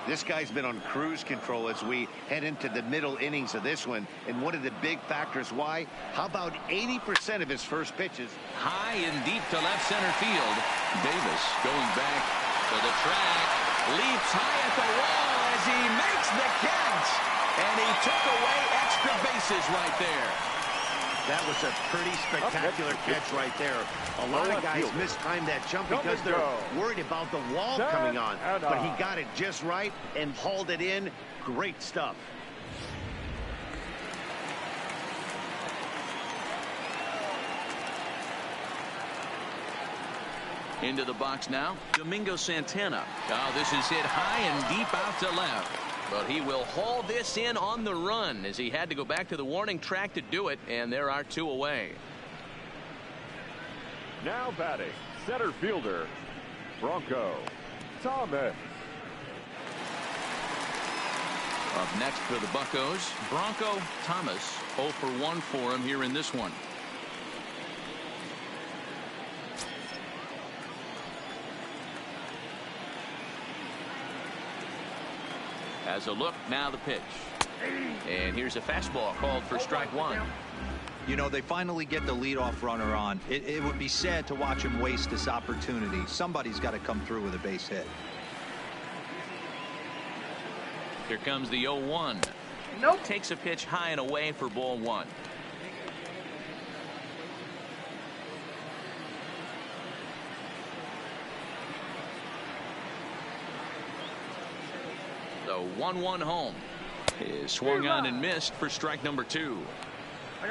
This guy's been on cruise control as we head into the middle innings of this one. And one of the big factors why, how about 80% of his first pitches? High and deep to left center field. Davis going back to the track. Leaps high at the wall as he makes the catch. And he took away extra bases right there. That was a pretty spectacular catch right there. A lot of guys mistime that jump because they're worried about the wall coming on. But he got it just right and hauled it in. Great stuff. Into the box now, Domingo Santana. Oh, this is hit high and deep out to left. But he will haul this in on the run as he had to go back to the warning track to do it, and there are 2 away. Now batting, center fielder, Bronco Thomas. Up next for the Buccos, Bronco Thomas. 0 for 1 for him here in this one. As a look, now the pitch. And here's a fastball called for strike 1. You know, they finally get the leadoff runner on. It would be sad to watch him waste this opportunity. Somebody's got to come through with a base hit. Here comes the 0-1. Nope. Takes a pitch high and away for ball 1. The 1-1 home is swung on and missed for strike number 2.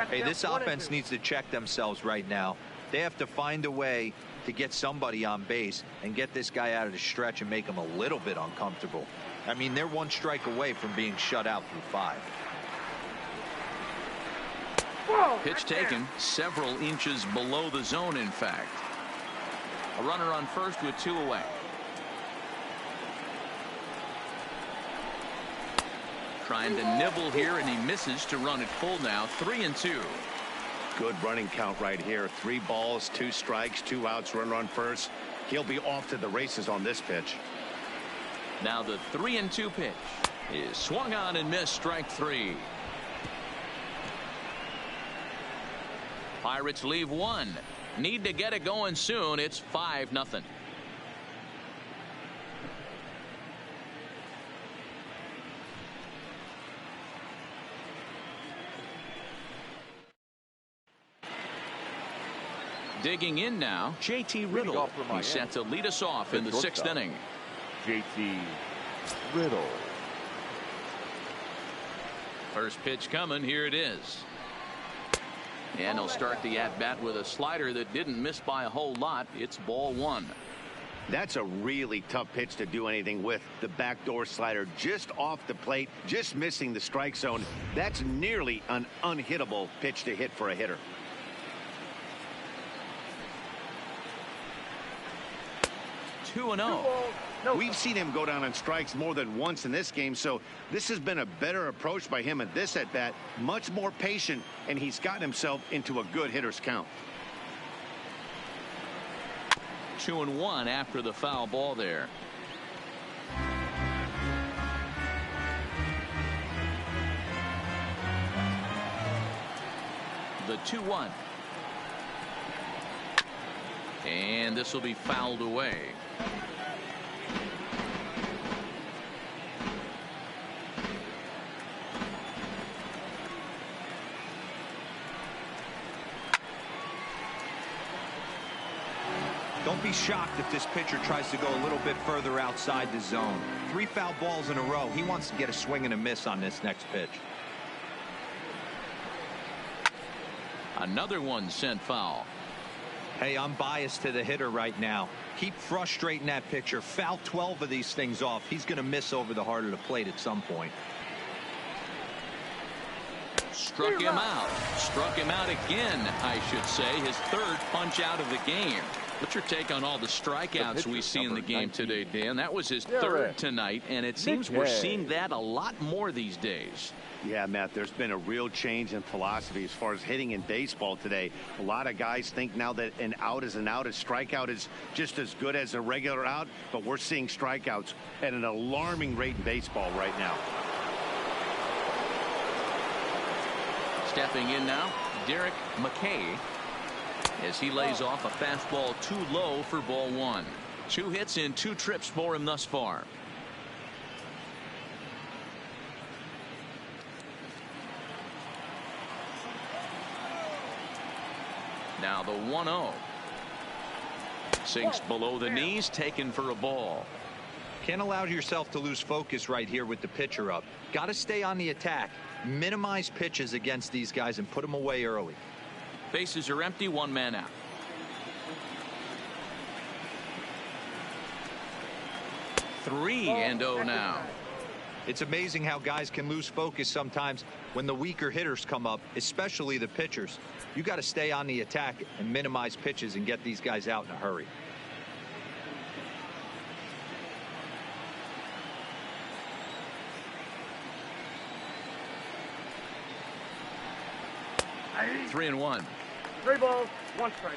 Hey, this offense needs to check themselves right now. They have to find a way to get somebody on base and get this guy out of the stretch and make him a little bit uncomfortable. I mean, they're 1 strike away from being shut out through 5. Pitch taken several inches below the zone, in fact. A runner on first with 2 away. Trying to nibble here, and he misses to run it full now. 3-2. Good running count right here. 3 balls, 2 strikes, 2 outs, runner on first. He'll be off to the races on this pitch. Now the 3-2 pitch is swung on and missed, strike 3. Pirates leave 1. Need to get it going soon. It's 5-0. Digging in now, JT Riddle. He's set to lead us off in the 6th inning. JT Riddle. First pitch coming. Here it is. And he'll start the at-bat with a slider that didn't miss by a whole lot. It's ball 1. That's a really tough pitch to do anything with. The backdoor slider just off the plate, just missing the strike zone. That's nearly an unhittable pitch to hit for a hitter. Two and 0. We've seen him go down on strikes more than once in this game, so this has been a better approach by him at this at-bat. Much more patient, and he's gotten himself into a good hitter's count. 2-1 after the foul ball there. The 2-1. And this will be fouled away. Don't be shocked if this pitcher tries to go a little bit further outside the zone. 3 foul balls in a row. He wants to get a swing and a miss on this next pitch. Another one sent foul. Hey, I'm biased to the hitter right now. Keep frustrating that pitcher. Foul 12 of these things off. He's going to miss over the heart of the plate at some point. Struck him out. Struck him out again, I should say. His 3rd punch out of the game. What's your take on all the strikeouts we see in the game today, Dan? That was his 3rd tonight, and it seems we're seeing that a lot more these days. Yeah, Matt, there's been a real change in philosophy as far as hitting in baseball today. A lot of guys think now that an out is an out. A strikeout is just as good as a regular out, but we're seeing strikeouts at an alarming rate in baseball right now. Stepping in now, Derek McKay, as he lays off a fastball too low for ball 1. 2 hits in 2 trips for him thus far. Now the 1-0. Sinks below the knees, taken for a ball. Can't allow yourself to lose focus right here with the pitcher up. Got to stay on the attack. Minimize pitches against these guys and put them away early. Bases are empty, 1 man out. 3-0 now. It's amazing how guys can lose focus sometimes when the weaker hitters come up, especially the pitchers. You got to stay on the attack and minimize pitches and get these guys out in a hurry. Three and 1. 3 balls, 1 strike.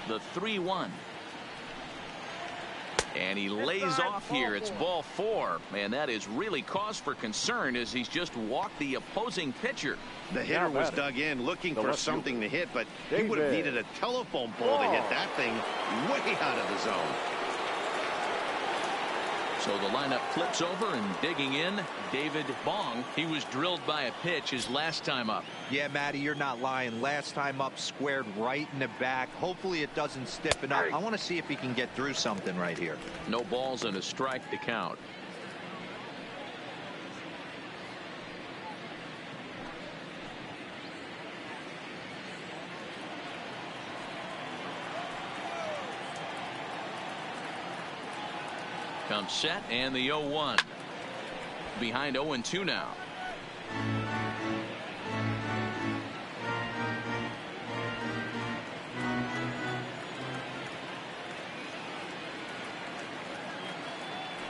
The 3-1. And he lays off here. It's ball 4. And that is really cause for concern as he's just walked the opposing pitcher. The hitter was dug in looking for something to hit, but he would have needed a telephone pole to hit that thing way out of the zone. So the lineup flips over, and digging in, David Bong. He was drilled by a pitch his last time up. Yeah, Matty, you're not lying. Last time up, squared right in the back. Hopefully it doesn't stiffen up. I want to see if he can get through something right here. No balls and a strike to count. Comes set, and the 0-1. Behind 0-2 now.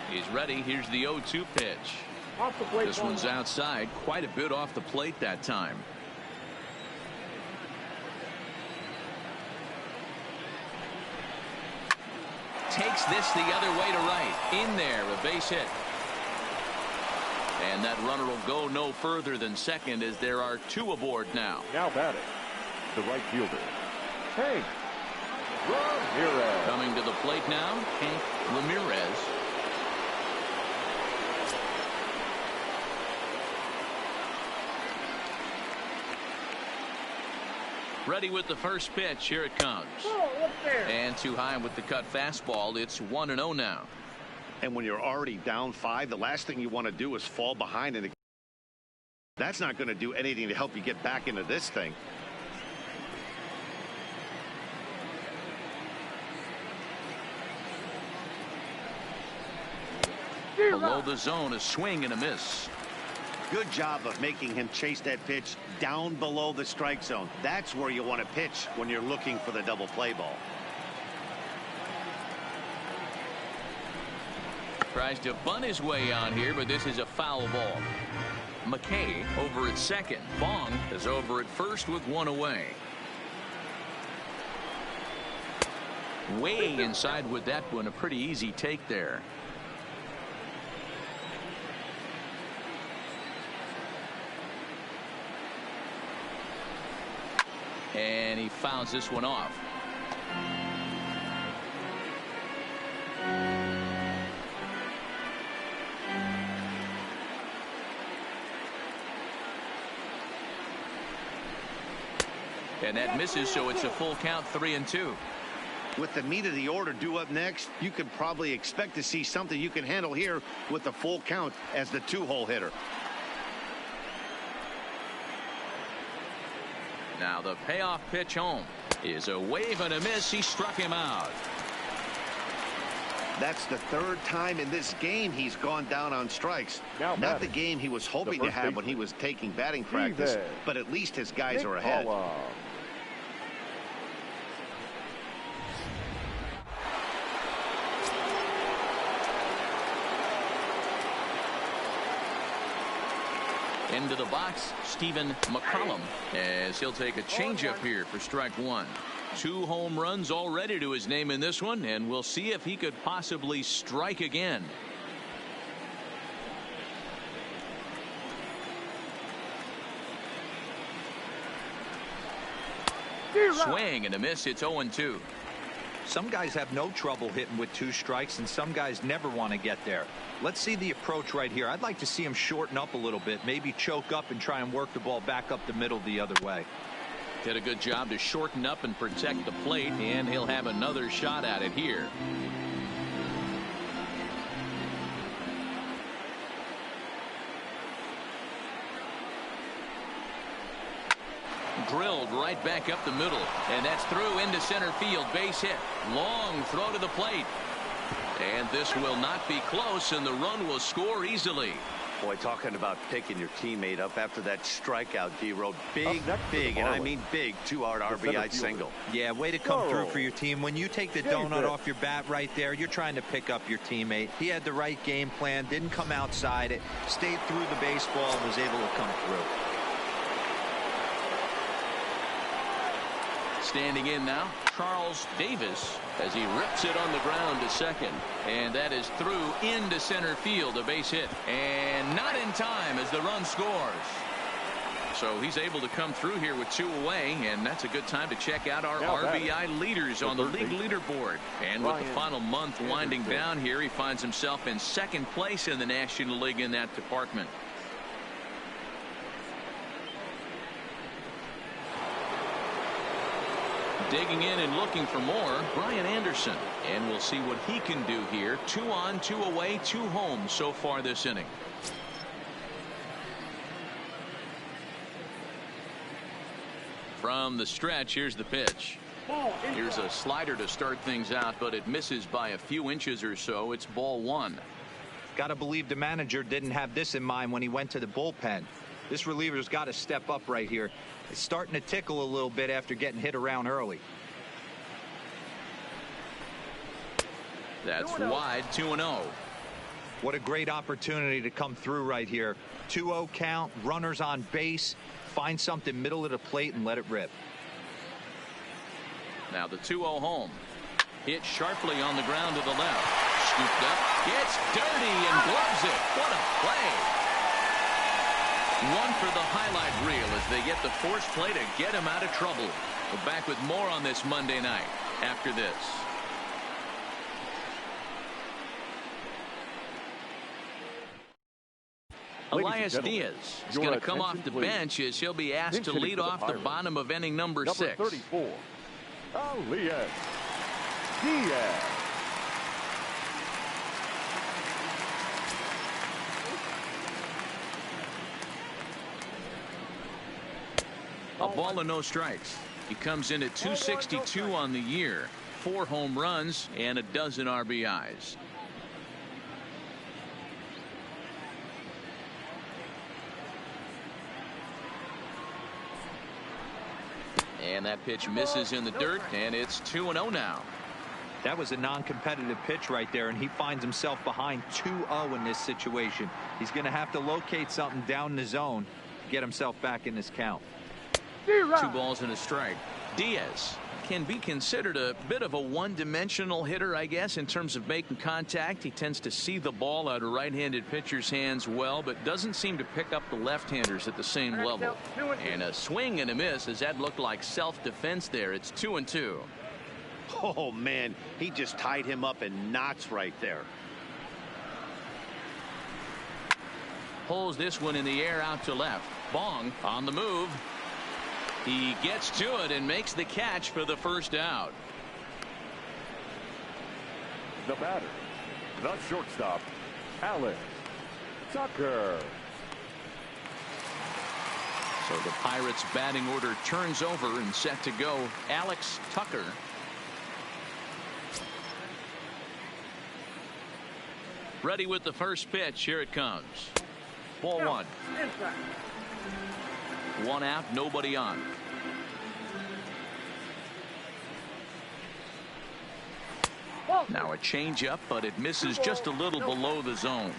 He's ready. Here's the 0-2 pitch. This one's outside, quite a bit off the plate that time. Takes this the other way to right. In there, a base hit. And that runner will go no further than second as there are 2 aboard now. Now batting, the right fielder, Hank. Ramirez. Coming to the plate now, Hank Ramirez. Ready with the first pitch. Here it comes. And too high with the cut fastball. It's 1-0 now. And when you're already down 5, the last thing you want to do is fall behind. And that's not going to do anything to help you get back into this thing. Below the zone, a swing and a miss. Good job of making him chase that pitch down below the strike zone. That's where you want to pitch when you're looking for the double play ball. Tries to bunt his way on here, but this is a foul ball. McKay over at second. Bong is over at first with 1 away. Way inside with that one. A pretty easy take there. And he fouls this one off. And that misses, so it's a full count, 3-2. With the meat of the order due up next, you could probably expect to see something you can handle here with the full count as the 2-hole hitter. Now the payoff pitch home is a wave and a miss. He struck him out. That's the 3rd time in this game he's gone down on strikes. Not the game he was hoping to have when he was taking batting practice, but at least his guys are ahead. Into the box, Stephen McCollum, as he'll take a changeup here for strike 1. 2 home runs already to his name in this one, and we'll see if he could possibly strike again. Swing and a miss. It's 0-2. Some guys have no trouble hitting with 2 strikes, and some guys never want to get there. Let's see the approach right here. I'd like to see him shorten up a little bit, maybe choke up and try and work the ball back up the middle the other way. Did a good job to shorten up and protect the plate, and he'll have another shot at it here. Drilled right back up the middle, and that's through into center field. Base hit. Long throw to the plate. And this will not be close, and the run will score easily. Boy, talking about picking your teammate up after that strikeout, D-Road. Big, and I mean big, 2-hard RBI single. Yeah, way to come through for your team. When you take the donut off your bat right there, you're trying to pick up your teammate. He had the right game plan, didn't come outside it, stayed through the baseball, and was able to come through. Standing in now, Charles Davis, as he rips it on the ground to second. And that is through into center field, a base hit. And not in time as the run scores. So he's able to come through here with 2 away, and that's a good time to check out our RBI leaders on the league leaderboard. And with the final month winding down here, he finds himself in 2nd place in the National League in that department. Digging in and looking for more, Brian Anderson. And we'll see what he can do here. 2 on, 2 away, 2 home so far this inning. From the stretch, here's the pitch. Here's a slider to start things out, but it misses by a few inches or so. It's ball 1. Got to believe the manager didn't have this in mind when he went to the bullpen. This reliever's got to step up right here. It's starting to tickle a little bit after getting hit around early. That's wide, 2-0. What a great opportunity to come through right here. 2-0 count, runners on base. Find something middle of the plate and let it rip. Now the 2-0 home. Hit sharply on the ground to the left. Scooped up, gets dirty and gloves it. What a play. One for the highlight reel as they get the force play to get him out of trouble. We're back with more on this Monday night. after this. Elias Diaz is going to come off the bench as he'll be asked to lead off the bottom of inning number 6. 34, Elias Diaz. A ball and no strikes. He comes in at 262 on the year, 4 home runs and a dozen RBIs. And that pitch misses in the dirt, and it's 2-0 now. That was a non-competitive pitch right there, and he finds himself behind 2-0 in this situation. He's going to have to locate something down the zone to get himself back in this count. 2 balls and a strike. Diaz can be considered a bit of a one-dimensional hitter, I guess, in terms of making contact. He tends to see the ball out of right-handed pitcher's hands well, but doesn't seem to pick up the left-handers at the same level. And a swing and a miss, as that looked like self-defense there. It's 2-2. Oh, man, he just tied him up in knots right there. Pulls this one in the air out to left. Bong on the move. He gets to it and makes the catch for the first out. The batter, the shortstop, Alex Tucker. So the Pirates batting order turns over and set to go. Alex Tucker. Ready with the first pitch. Here it comes. Ball 1. 1 out, nobody on. Now a changeup, but it misses just a little below the zone.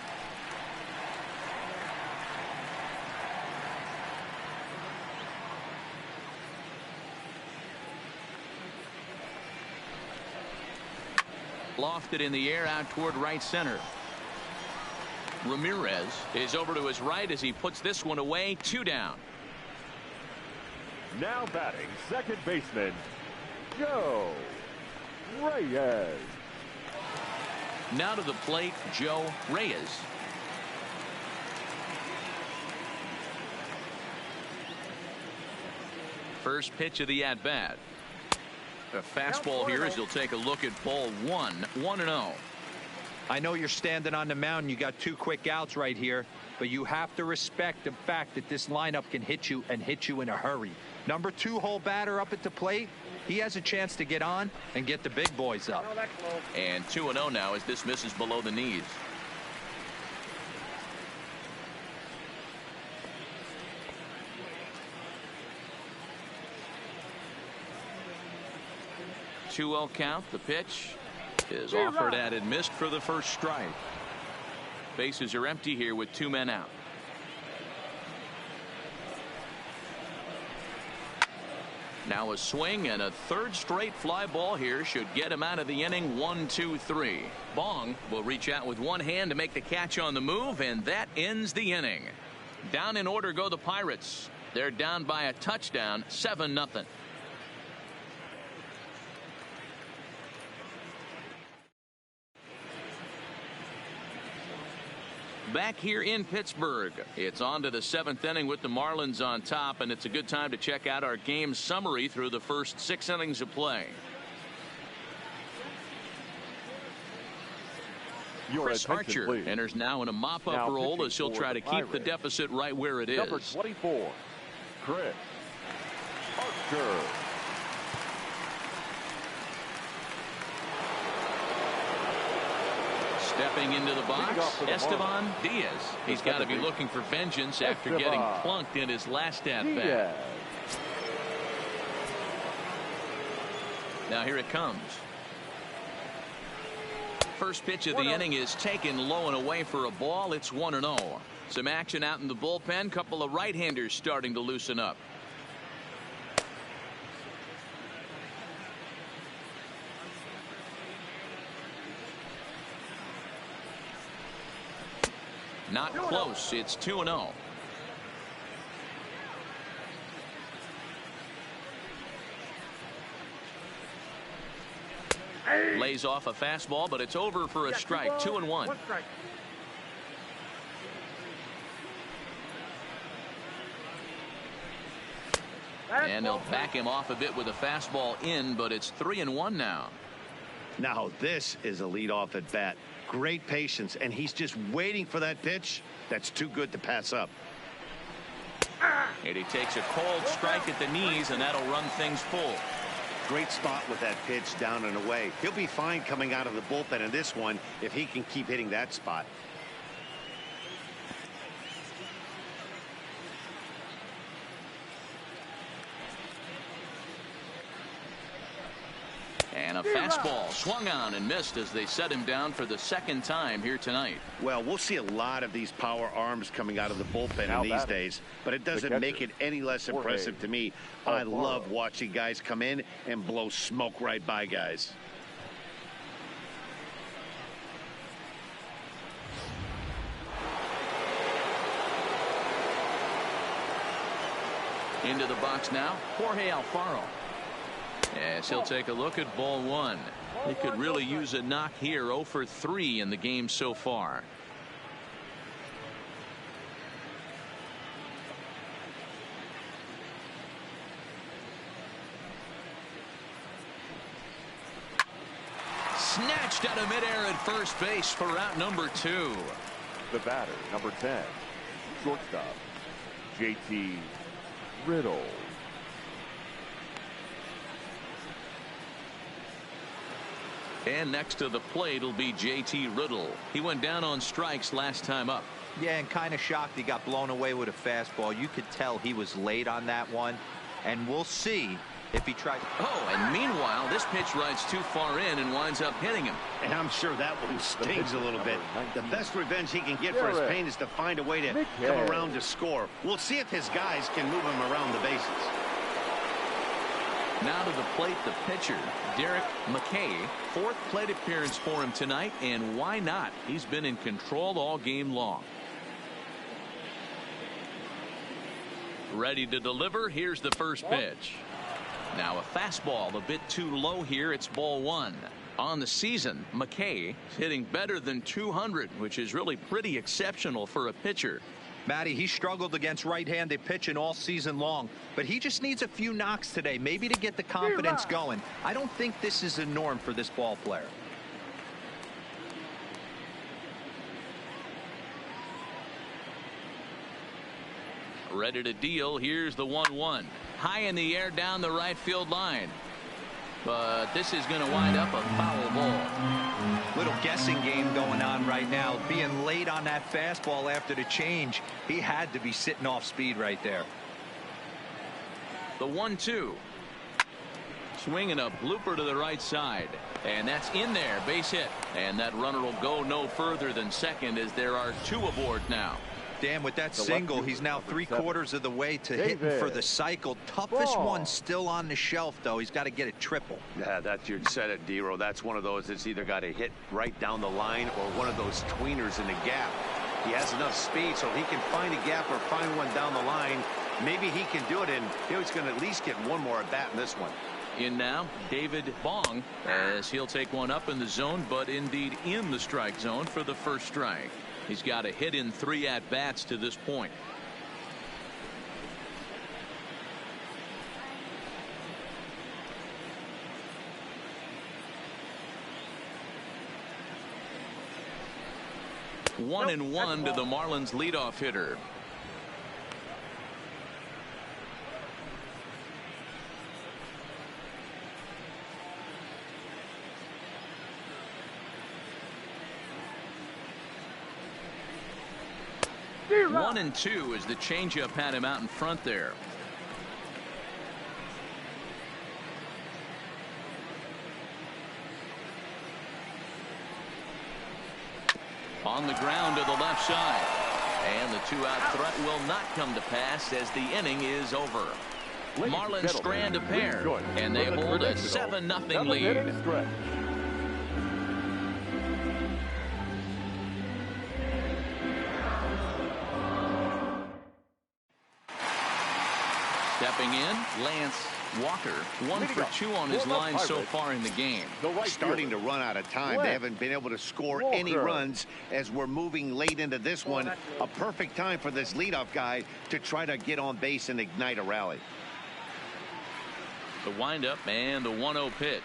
Lofted in the air out toward right center. Ramirez is over to his right as he puts this one away. 2 down. Now batting second baseman, Joe Reyes. Now to the plate, Joe Reyes. First pitch of the at-bat. A fastball here as he'll take a look at ball 1. 1-0. I know you're standing on the mound. You got 2 quick outs right here, but you have to respect the fact that this lineup can hit you and hit you in a hurry. Number 2 hole batter up at the plate. He has a chance to get on and get the big boys up. And 2-0 now as this misses below the knees. Two-0 count. The pitch is offered at and missed for the first strike. Bases are empty here with 2 men out. Now a swing and a third straight fly ball here should get him out of the inning. 1-2-3. Bong will reach out with one hand to make the catch on the move, and that ends the inning. Down in order go the Pirates. They're down by a touchdown, 7-0. Back here in Pittsburgh, it's on to the 7th inning with the Marlins on top, and it's a good time to check out our game summary through the first 6 innings of play. Chris Archer enters now in a mop-up role as he'll try to keep the deficit right where it is. Number 24, Chris Archer. Stepping into the box, Esteban Diaz. He's got to be looking for vengeance after getting plunked in his last at-bat. Now here it comes. First pitch of the inning is taken low and away for a ball. It's 1-0. Some action out in the bullpen. Couple of right-handers starting to loosen up. Not close. It's 2-0. Lays off a fastball, but it's over for a strike. 2-1. And they'll back him off a bit with a fastball in, but it's 3-1 now. Now this is a leadoff at bat. Great patience, and he's just waiting for that pitch. That's too good to pass up. And he takes a cold strike at the knees, and that'll run things full. Great spot with that pitch down and away. He'll be fine coming out of the bullpen in this one if he can keep hitting that spot. And a fastball swung on and missed as they set him down for the second time here tonight. Well, we'll see a lot of these power arms coming out of the bullpen in these days, but it doesn't make it any less impressive to me. I love watching guys come in and blow smoke right by guys. Into the box now, Jorge Alfaro. Yes, he'll take a look at ball one. He could really use a knock here. 0 for 3 in the game so far. Snatched out of midair at first base for out number 2. The batter, number 10, shortstop, JT Riddle. And next to the plate will be JT Riddle. He went down on strikes last time up. Yeah, and kind of shocked he got blown away with a fastball. You could tell he was late on that one, and we'll see if he tries. Oh, and meanwhile, this pitch rides too far in and winds up hitting him. And I'm sure that one stings a little bit. The best revenge he can get for his pain is to find a way to come around to score. We'll see if his guys can move him around the bases. Now to the plate, the pitcher, Derek McKay. 4th plate appearance for him tonight, and why not? He's been in control all game long. Ready to deliver. Here's the first pitch. Now a fastball a bit too low here. It's ball 1. On the season, McKay hitting better than 200, which is really pretty exceptional for a pitcher. Matty, he struggled against right-handed pitching all season long, but he just needs a few knocks today, maybe to get the confidence going. I don't think this is a norm for this ball player. Ready to deal. Here's the 1-1. High in the air down the right field line. But this is going to wind up a foul ball. Little guessing game going on right now. Being late on that fastball after the change, he had to be sitting off speed right there. The 1-2. Swinging a blooper to the right side. And that's in there. Base hit. And that runner will go no further than second as there are 2 aboard now. Dan, with that single, he's now 3/4 of the way to hitting for the cycle. Toughest one still on the shelf, though. He's got to get a triple. Yeah, that's you said it, D-Row. That's one of those that's either got to hit right down the line or one of those tweeners in the gap. He has enough speed so he can find a gap or find one down the line. Maybe he can do it, and he's going to at least get one more at bat in this one. In now, David Bong, as he'll take one up in the zone, but indeed in the strike zone for the first strike. He's got a hit in 3 at-bats to this point. One and one to the Marlins leadoff hitter. One and two as the changeup had him out in front there. On the ground to the left side. And the 2-out threat will not come to pass as the inning is over. Marlins strand a pair, and they hold a 7-0 lead. Stepping in, Lance Walker 1 for 2 on his line so far in the game. Starting to run out of time. They haven't been able to score any runs as we're moving late into this one. A perfect time for this leadoff guy to try to get on base and ignite a rally. The windup and the 1-0 pitch.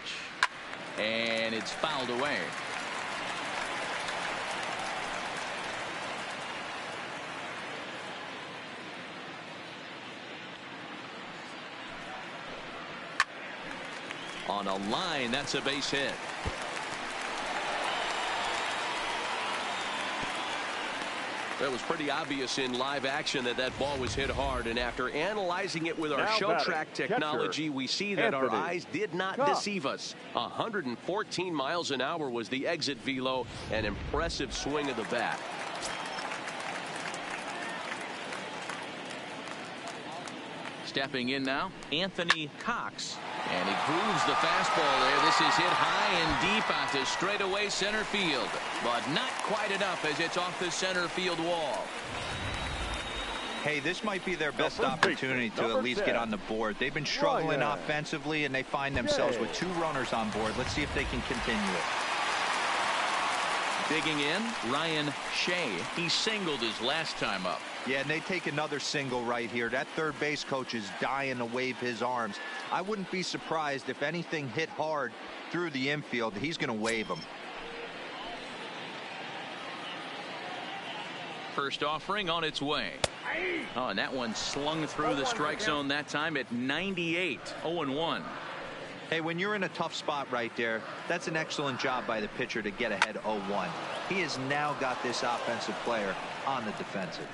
And it's fouled away. On a line, that's a base hit. It was pretty obvious in live action that that ball was hit hard, and after analyzing it with our show track technology, we see that our eyes did not deceive us. 114 miles an hour was the exit velo, an impressive swing of the bat. Stepping in now, Anthony Cox. And he grooves the fastball there. This is hit high and deep out to straightaway center field. But not quite enough as it's off the center field wall. Hey, this might be their best opportunity to at least get on the board. They've been struggling offensively, and they find themselves with 2 runners on board. Let's see if they can continue it. Digging in, Ryan Shea. He singled his last time up. Yeah, and they take another single right here. That third base coach is dying to wave his arms. I wouldn't be surprised if anything hit hard through the infield. He's going to wave them. First offering on its way. Oh, and that one slung through the strike zone that time at 98. 0-1. Hey, when you're in a tough spot right there, that's an excellent job by the pitcher to get ahead 0-1. He has now got this offensive player on the defensive.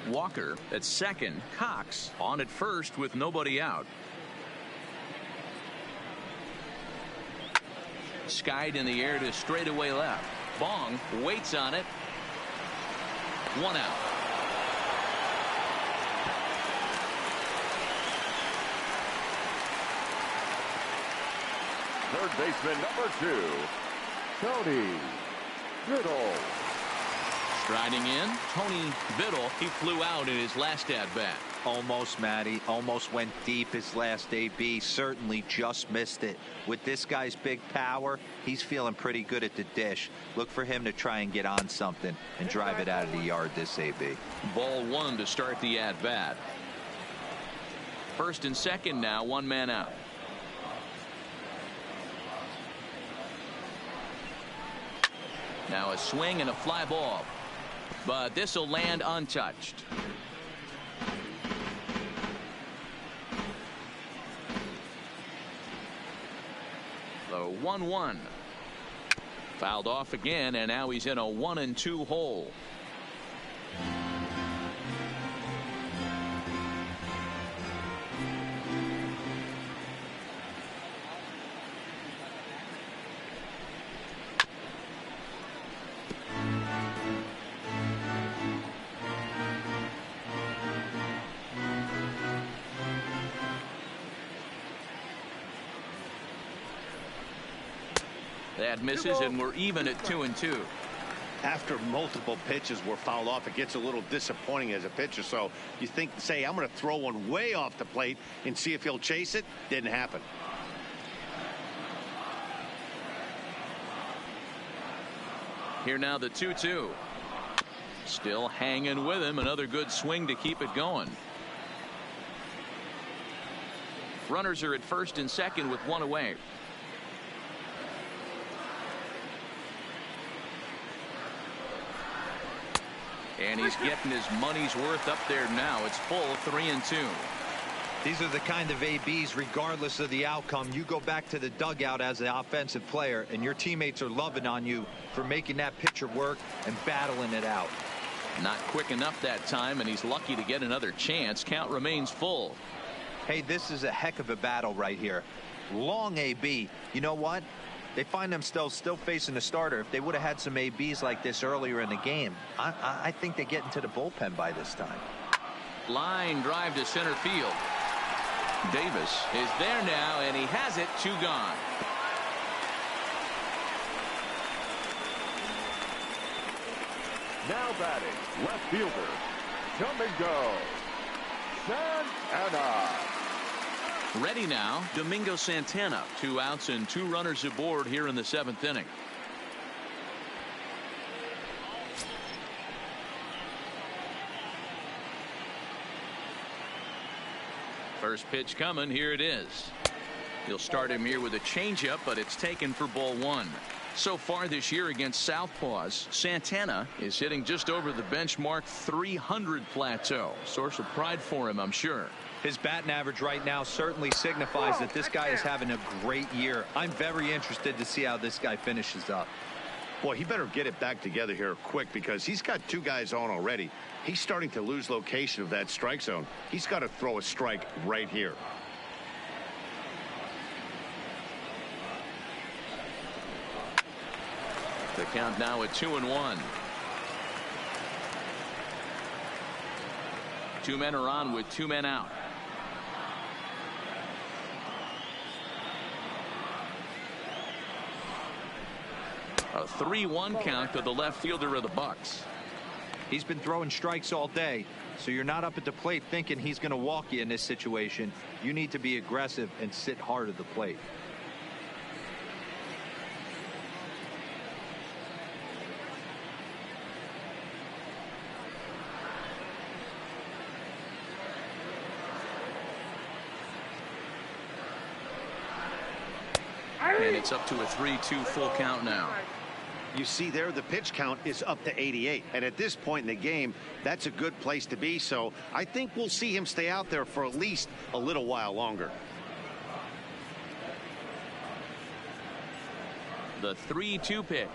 Walker at second. Cox on at first with nobody out. Skied in the air to straightaway left. Bong waits on it. 1 out. Third baseman number 2, Tony Riddle. Striding in, Tony Biddle. He flew out in his last at-bat. Almost, Matty. Almost went deep his last AB. Certainly just missed it. With this guy's big power, he's feeling pretty good at the dish. Look for him to try and get on something and drive it out of the yard this AB. Ball 1 to start the at-bat. First and second now, 1 man out. Now a swing and a fly ball. But this will land untouched. The 1-1. Fouled off again, and now he's in a 1-2 hole. That misses, and we're even at 2-2. After multiple pitches were fouled off, it gets a little disappointing as a pitcher. So you think, say, I'm going to throw one way off the plate and see if he'll chase it. Didn't happen. Here now the 2-2. Still hanging with him. Another good swing to keep it going. Runners are at first and second with 1 away. And he's getting his money's worth up there now. It's full 3-2. These are the kind of ABs, regardless of the outcome. You go back to the dugout as an offensive player, and your teammates are loving on you for making that pitcher work and battling it out. Not quick enough that time, and he's lucky to get another chance. Count remains full. Hey, this is a heck of a battle right here. Long AB. You know what? They find themselves still facing the starter. If they would have had some ABs like this earlier in the game, I think they get into the bullpen by this time. Line drive to center field. Davis is there now, and he has it. 2 gone. Now batting, left fielder, come and go, Santana. Ready now, Domingo Santana. 2 outs and 2 runners aboard here in the 7th inning. First pitch coming. Here it is. He'll start him here with a changeup, but it's taken for ball 1. So far this year against Southpaws, Santana is hitting just over the benchmark 300 plateau. Source of pride for him, I'm sure. His batting average right now certainly signifies that this guy is having a great year. I'm very interested to see how this guy finishes up. Boy, he better get it back together here quick because he's got 2 guys on already. He's starting to lose location of that strike zone. He's got to throw a strike right here. The count now at 2-1. 2 men are on with 2 men out. A 3-1 count to the left fielder of the Bucks. He's been throwing strikes all day, so you're not up at the plate thinking he's going to walk you in this situation. You need to be aggressive and sit hard at the plate. And it's up to a 3-2 full count now. You see there, the pitch count is up to 88. And at this point in the game, that's a good place to be. So I think we'll see him stay out there for at least a little while longer. The 3-2 pitch.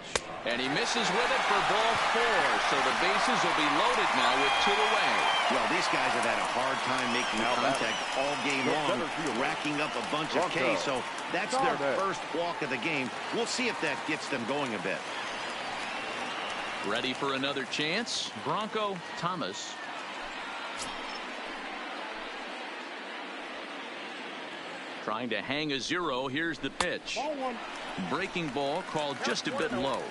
And he misses with it for ball 4. So the bases will be loaded now with 2 away. Well, these guys have had a hard time making contact all game long, racking up a bunch of Ks. So that's their first walk of the game. We'll see if that gets them going a bit. Ready for another chance. Bronco Thomas. Trying to hang a 0. Here's the pitch. Breaking ball called just a bit low.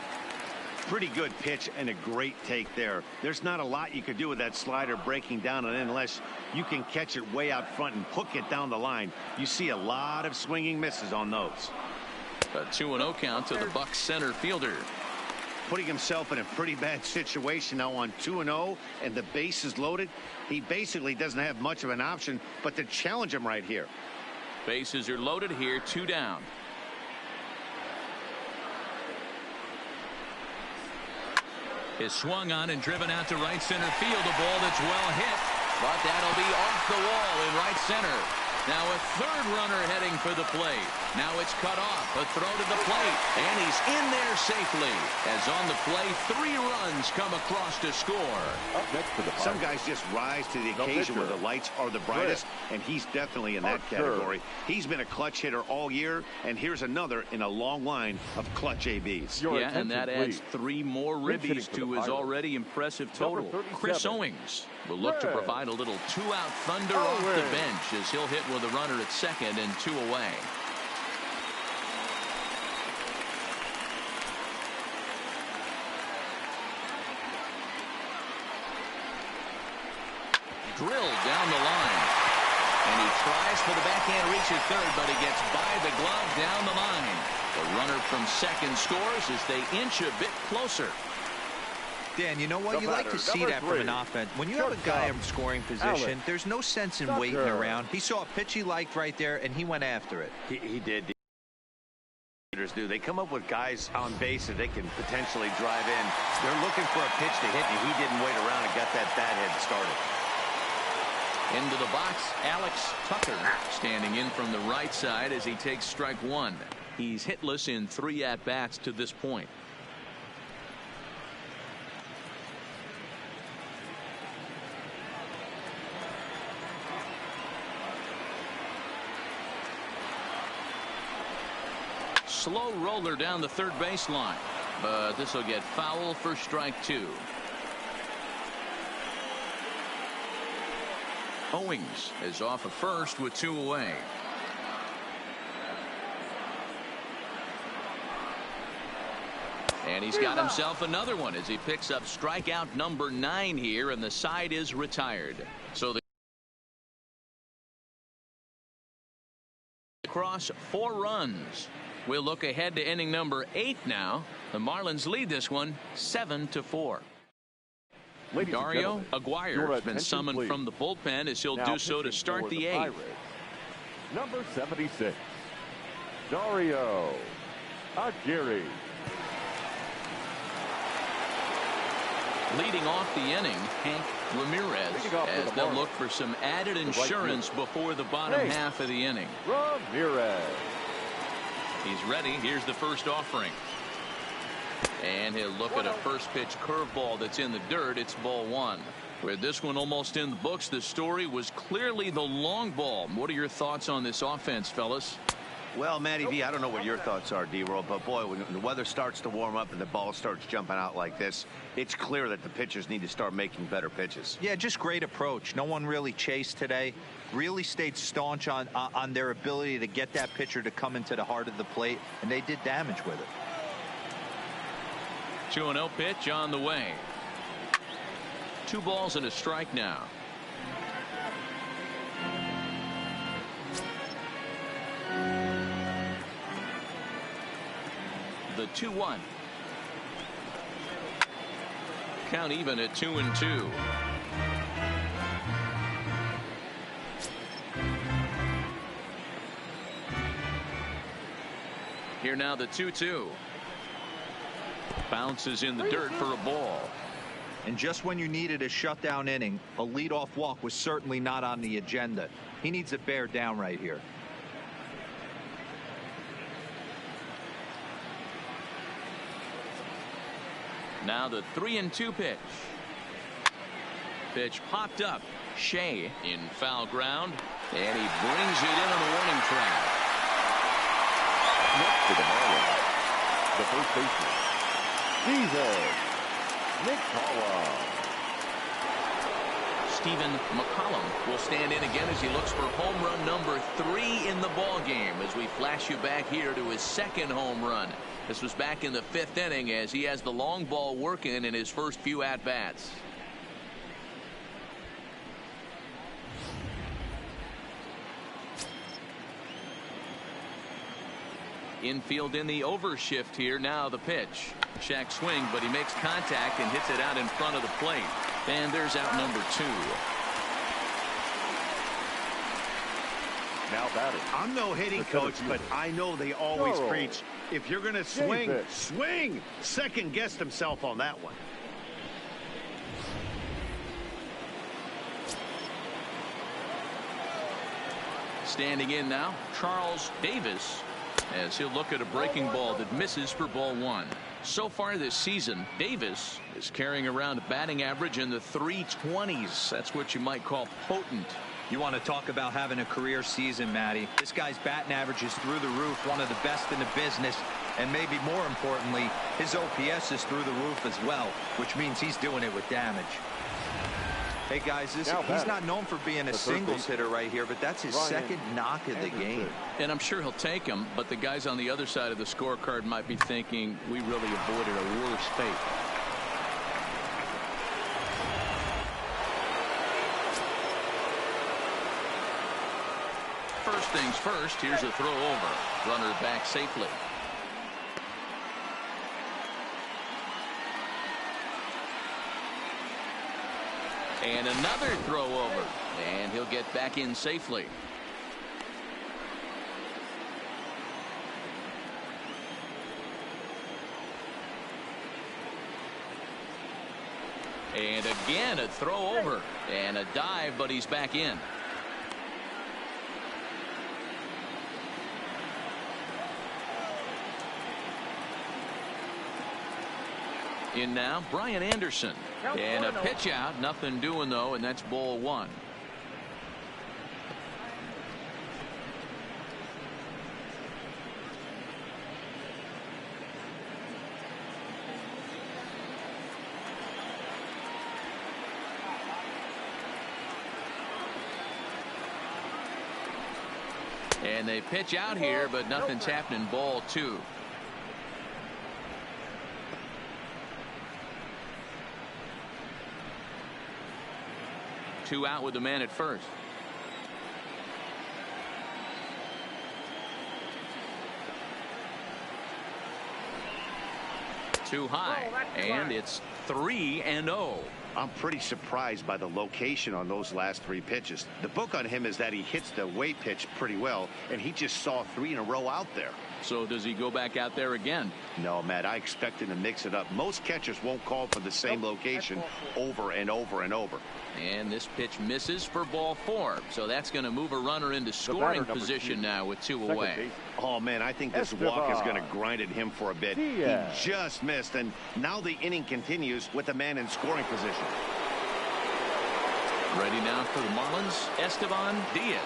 Pretty good pitch and a great take there. There's not a lot you could do with that slider breaking down and unless you can catch it way out front and hook it down the line. You see a lot of swinging misses on those. A 2-0 count to the Bucks center fielder. Putting himself in a pretty bad situation now on 2-0 and the base is loaded. He basically doesn't have much of an option but to challenge him right here. Bases are loaded here. 2 down. Is swung on and driven out to right center field. A ball that's well hit, but that'll be off the wall in right center. Now a 3rd runner heading for the plate. Now it's cut off. A throw to the plate, and he's in there safely. As on the play, 3 runs come across to score. Up next to the Some guys just rise to the occasion where the lights are the brightest, and he's definitely in that category. He's been a clutch hitter all year, and here's another in a long line of clutch ABs. Yeah, and that adds 3 more ribbies to his already impressive total. Chris Owings will look to provide a little 2-out thunder off the bench as he'll hit with a runner at second and 2 away. Drilled down the line. And he tries for the backhand reach at 3rd, but he gets by the glove down the line. The runner from second scores as they inch a bit closer. Dan, you know what? You like to see that from an offense. When you have a guy in scoring position, there's no sense in waiting around. He saw a pitch he liked right there, and he went after it. He did. Do they come up with guys on base that they can potentially drive in? They're looking for a pitch to hit, and he didn't wait around and got that bat head started. Into the box, Alex Tucker standing in from the right side as he takes strike 1. He's hitless in 3 at-bats to this point. Slow roller down the 3rd baseline, but this will get foul for strike 2. Owings is off of first with 2 away. And he's got himself another one as he picks up strikeout number 9 here, and the side is retired. So the across 4 runs. We'll look ahead to inning number 8 now. The Marlins lead this one 7-4. Dario Aguirre has been summoned from the bullpen as he'll do so to start the 8th. Number 76, Dario Aguirre. Leading off the inning, Hank Ramirez, as they'll look for some added insurance before the bottom half of the inning. Ramirez. He's ready. Here's the first offering. And he'll look at a first pitch curveball that's in the dirt. It's ball 1. With this one almost in the books, the story was clearly the long ball. What are your thoughts on this offense, fellas? Well, Matty V, I don't know what your thoughts are, D-Roll, but boy, when the weather starts to warm up and the ball starts jumping out like this, it's clear that the pitchers need to start making better pitches. Yeah, just great approach. No one really chased today. Really stayed staunch on their ability to get that pitcher to come into the heart of the plate, and they did damage with it. 2-0 pitch on the way. 2 balls and a strike now. The 2-1. Count even at 2-2. Here now the 2-2. Bounces in the dirt for a ball. And just when you needed a shutdown inning, a leadoff walk was certainly not on the agenda. He needs to bear down right here. Now the 3-2 pitch. Pitch popped up. Shea in foul ground, and he brings it in on the warning track. Next to the Marlins, the first baseman, Stephen McCollum will stand in again as he looks for home run number 3 in the ball game, as we flash you back here to his 2nd home run. This was back in the 5th inning as he has the long ball working in his first few at-bats. Infield in the overshift here. Now the pitch. Shack swing, but he makes contact and hits it out in front of the plate. And there's out number 2. now batting. I'm no hitting coach, but I know they always preach, if you're going to swing, swing. Second guessed himself on that one. Standing in now, Charles Davis, as he'll look at a breaking ball that misses for ball 1. So far this season, Davis is carrying around a batting average in the 320s. That's what you might call potent. You want to talk about having a career season, Matty. This guy's batting average is through the roof, one of the best in the business. And maybe more importantly, his OPS is through the roof as well, which means he's doing it with damage. Hey guys, he's not known for being a singles hitter right here, but that's his second knock of the game. And I'm sure he'll take him, but the guys on the other side of the scorecard might be thinking we really avoided a worse fate. First things first, here's a throw over. Runner back safely. And another throw over, and he'll get back in safely. And again a throw over and a dive, but he's back in. In now, Brian Anderson. And a pitch out, nothing doing though, and that's ball 1. And they pitch out here, but nothing's happening. Ball 2. Two out with the man at first. Too high, and it's 3-0. I'm pretty surprised by the location on those last 3 pitches. The book on him is that he hits the weight pitch pretty well, and he just saw 3 in a row out there. So does he go back out there again? No, Matt, I expect him to mix it up. Most catchers won't call for the same location over and over and over. And this pitch misses for ball 4. So that's going to move a runner into scoring position now with 2 away. Oh, man, I think this walk is going to grind at him for a bit. He just missed, and now the inning continues with the man in scoring position. Ready now for the Marlins, Esteban Diaz.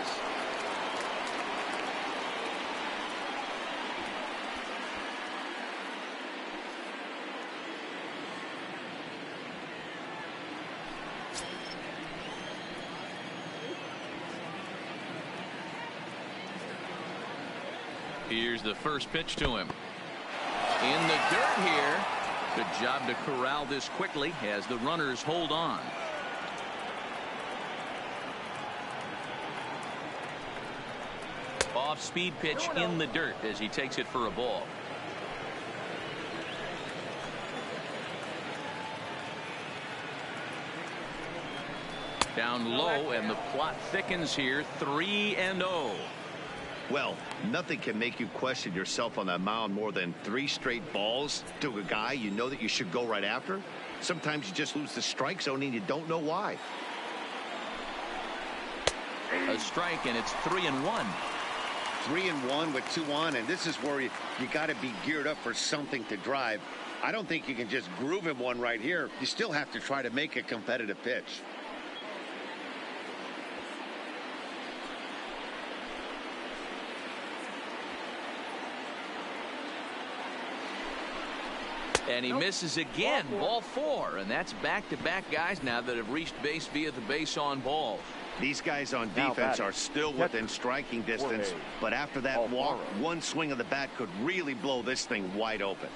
Here's the first pitch to him. In the dirt here. Good job to corral this quickly as the runners hold on. Off-speed pitch in the dirt as he takes it for a ball. Down low, and the plot thickens here. 3-0. Well, nothing can make you question yourself on that mound more than 3 straight balls to a guy you know that you should go right after. Sometimes you just lose the strike zone and you don't know why. A strike, and it's 3-1. 3-1 with 2 on, and this is where you got to be geared up for something to drive. I don't think you can just groove him one right here. You still have to try to make a competitive pitch. And he misses again. Ball 4, and that's back-to-back guys now that have reached base via the base on balls. These guys on defense are still within striking distance, but after that walk, one swing of the bat could really blow this thing wide open.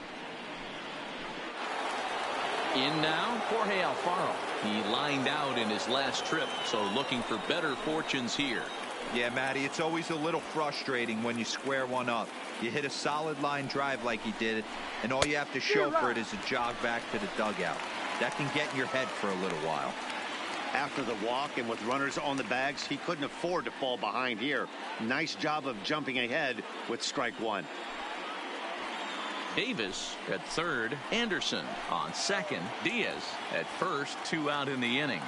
In now, Jorge Alfaro. He lined out in his last trip, so looking for better fortunes here. Yeah, Matty, it's always a little frustrating when you square one up. You hit a solid line drive like he did, and all you have to show for it is a jog back to the dugout. That can get in your head for a little while. After the walk and with runners on the bags, he couldn't afford to fall behind here. Nice job of jumping ahead with strike 1. Davis at third, Anderson on second, Diaz at first, 2 out in the inning.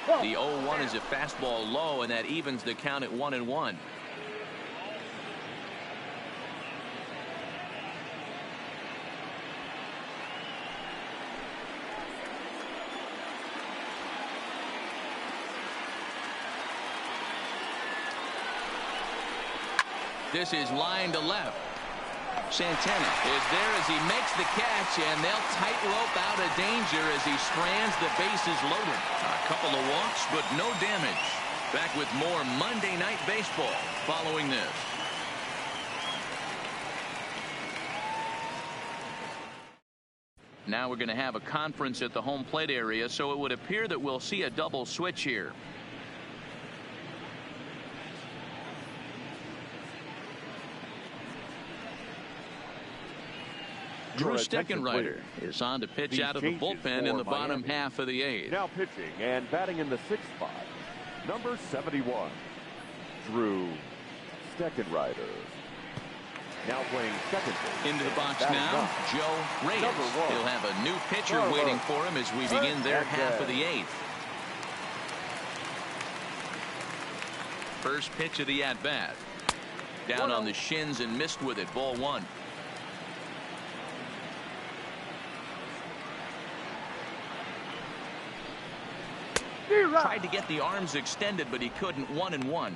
The 0-1 is a fastball low, and that evens the count at 1-1. This is line to left. Santana is there as he makes the catch, and they'll tightrope out of danger as he strands the bases loaded. A couple of walks, but no damage. Back with more Monday Night Baseball following this. Now we're going to have a conference at the home plate area, so it would appear that we'll see a double switch here. Drew Steckenrider is on to pitch out of the bullpen in the bottom half of the 8th. Now pitching and batting in the 6th spot, number 71, Drew Steckenrider. Now playing second base. Into the box now, Joe Reyes. He'll have a new pitcher waiting for him as we begin their half of the 8th. First pitch of the at-bat. Down on the shins and missed with it, ball 1. Tried to get the arms extended, but he couldn't. 1-1.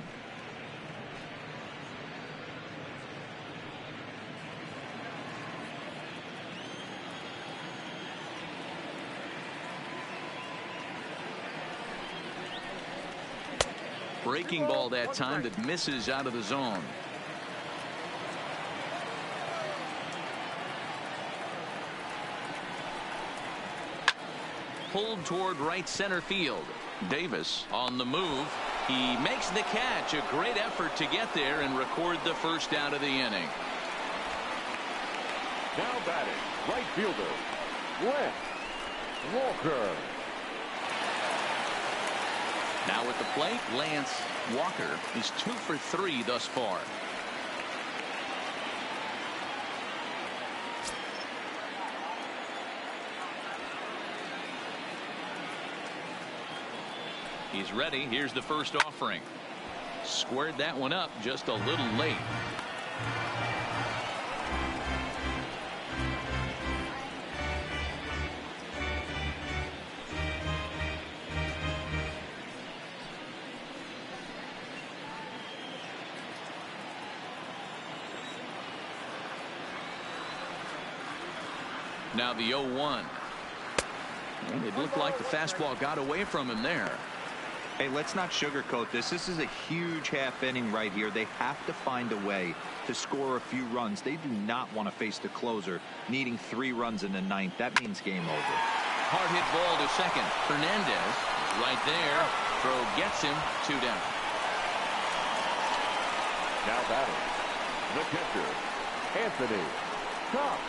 Breaking ball that time that misses out of the zone. Pulled toward right center field. Davis on the move. He makes the catch. A great effort to get there and record the first out of the inning. Now batting, right fielder, Wes Walker. Now at the plate, Lance Walker is 2 for 3 thus far. He's ready. Here's the first offering. Squared that one up just a little late. Now the 0-1. And it looked like the fastball got away from him there. Hey, let's not sugarcoat this. This is a huge half inning right here. They have to find a way to score a few runs. They do not want to face the closer needing 3 runs in the 9th. That means game over. Hard hit ball to second. Hernandez right there. Throw gets him 2 down. Now batting, the catcher, Anthony Cox.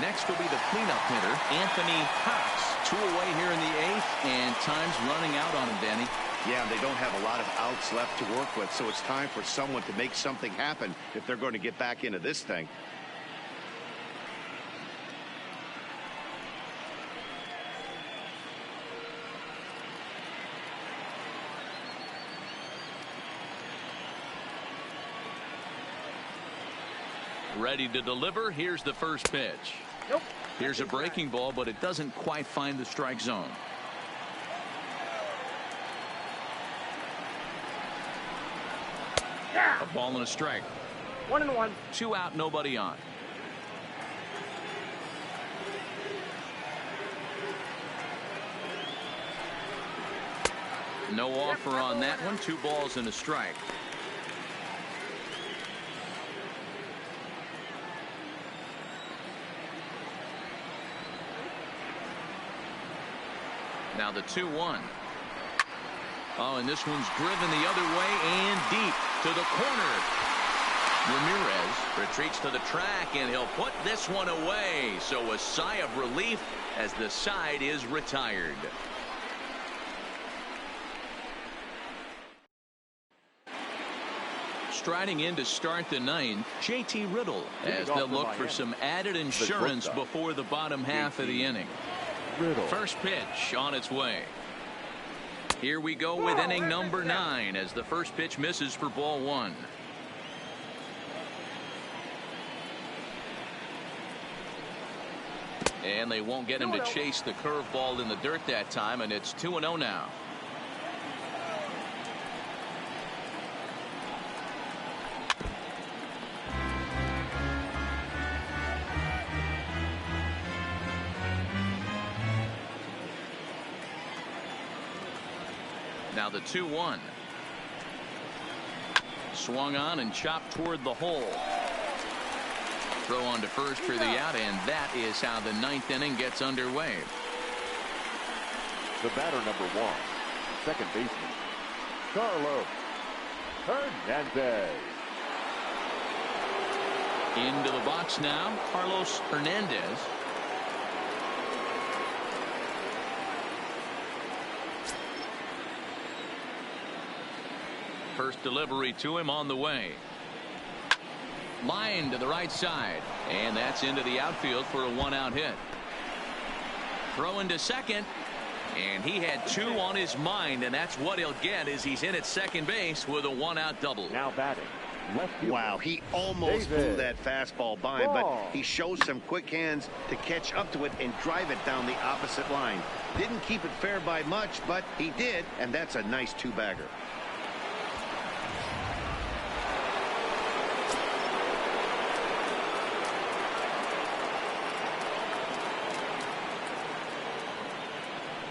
Next will be the cleanup hitter, Anthony Cox. 2 away here in the 8th, and time's running out on him, Danny. Yeah, they don't have a lot of outs left to work with, so it's time for someone to make something happen if they're going to get back into this thing. Ready to deliver. Here's the first pitch. Nope. Here's a breaking ball, but it doesn't quite find the strike zone. Yeah. A ball and a strike. 1-1. 2 out, nobody on. No offer on that one. 2 balls and a strike. Now the 2-1. Oh, and this one's driven the other way and deep to the corner. Ramirez retreats to the track, and he'll put this one away. So a sigh of relief as the side is retired. Striding in to start the 9th, JT Riddle, as they'll look for some added insurance before the bottom half of the inning. First pitch on its way. Here we go with inning number 9 as the first pitch misses for ball 1. And they won't get him to chase the curveball in the dirt that time, and it's 2-0 now. Now the 2-1. Swung on and chopped toward the hole. Throw on to first for the out, and that is how the 9th inning gets underway. The batter number 1, second baseman, Carlos Hernandez. Into the box now, Carlos Hernandez. First delivery to him on the way. Line to the right side, and that's into the outfield for a 1-out hit. Throw into second, and he had 2 on his mind, and that's what he'll get as he's in at second base with a 1-out double. Now batting, left fielder. Wow, he almost blew that fastball by him, but he shows some quick hands to catch up to it and drive it down the opposite line. Didn't keep it fair by much, but he did, and that's a nice 2-bagger.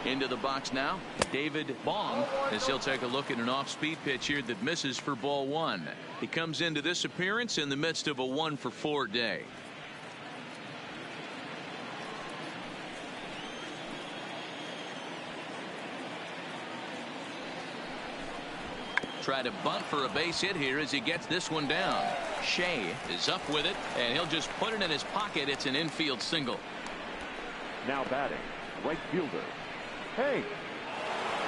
Into the box now, David Bong, as he'll take a look at an off-speed pitch here that misses for ball 1. He comes into this appearance in the midst of a 1-for-4 day. try to bunt for a base hit here as he gets this one down. Shea is up with it, and he'll just put it in his pocket. It's an infield single. Now batting, right fielder, Hank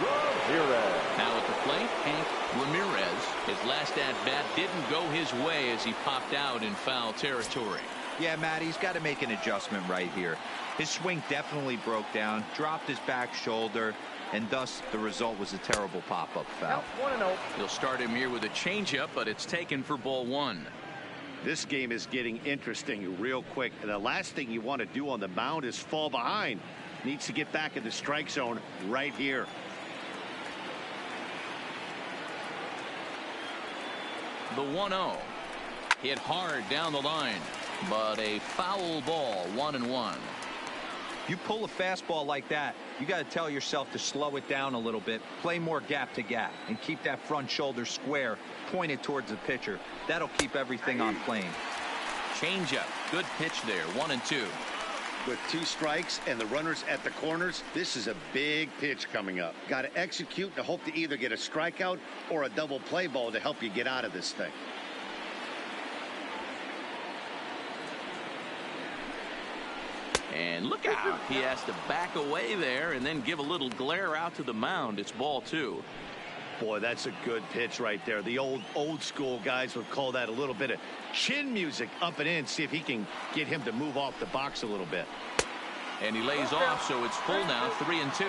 Ramirez. Now at the plate, Hank Ramirez. His last at-bat didn't go his way as he popped out in foul territory. Yeah, Matt, he's got to make an adjustment right here. His swing definitely broke down, dropped his back shoulder, and thus the result was a terrible pop-up foul. 1-0. He'll start him here with a changeup, but it's taken for ball one. This game is getting interesting real quick. And the last thing you want to do on the mound is fall behind. Needs to get back in the strike zone right here. The 1-0. Hit hard down the line, but a foul ball, 1-1. You pull a fastball like that, you got to tell yourself to slow it down a little bit, play more gap to gap, and keep that front shoulder square, pointed towards the pitcher. That'll keep everything on plane. Changeup, good pitch there, 1-2. With 2 strikes and the runners at the corners, this is a big pitch coming up. Got to execute to hope to either get a strikeout or a double play ball to help you get out of this thing. And look out. He has to back away there and then give a little glare out to the mound. It's ball 2. Boy, that's a good pitch right there. The old school guys would call that a little bit of chin music up and in. See if he can get him to move off the box a little bit. And he lays off, so it's full now, 3-2.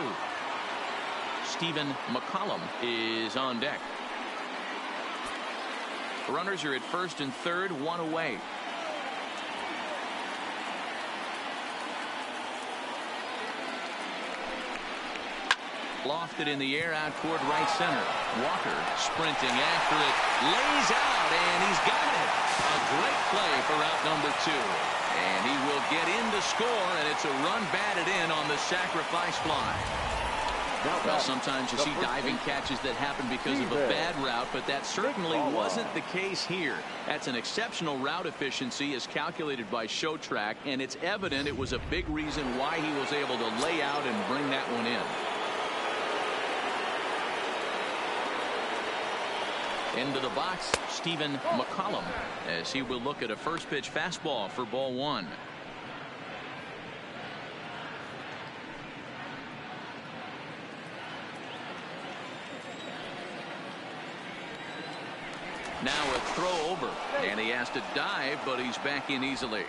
Stephen McCollum is on deck. Runners are at first and third, 1 away. Lofted in the air out toward right center. Walker sprinting after it, lays out, and he's got it. A great play for out number 2. And he will get in to score, and it's a run batted in on the sacrifice fly. Well, sometimes you see diving catches that happen because of a bad route, but that certainly wasn't the case here. That's an exceptional route efficiency as calculated by ShowTrack, and it's evident it was a big reason why he was able to lay out and bring that one in. Into the box, Stephen McCollum, as he will look at a first pitch fastball for ball 1. Now a throw over, and he has to dive, but he's back in easily.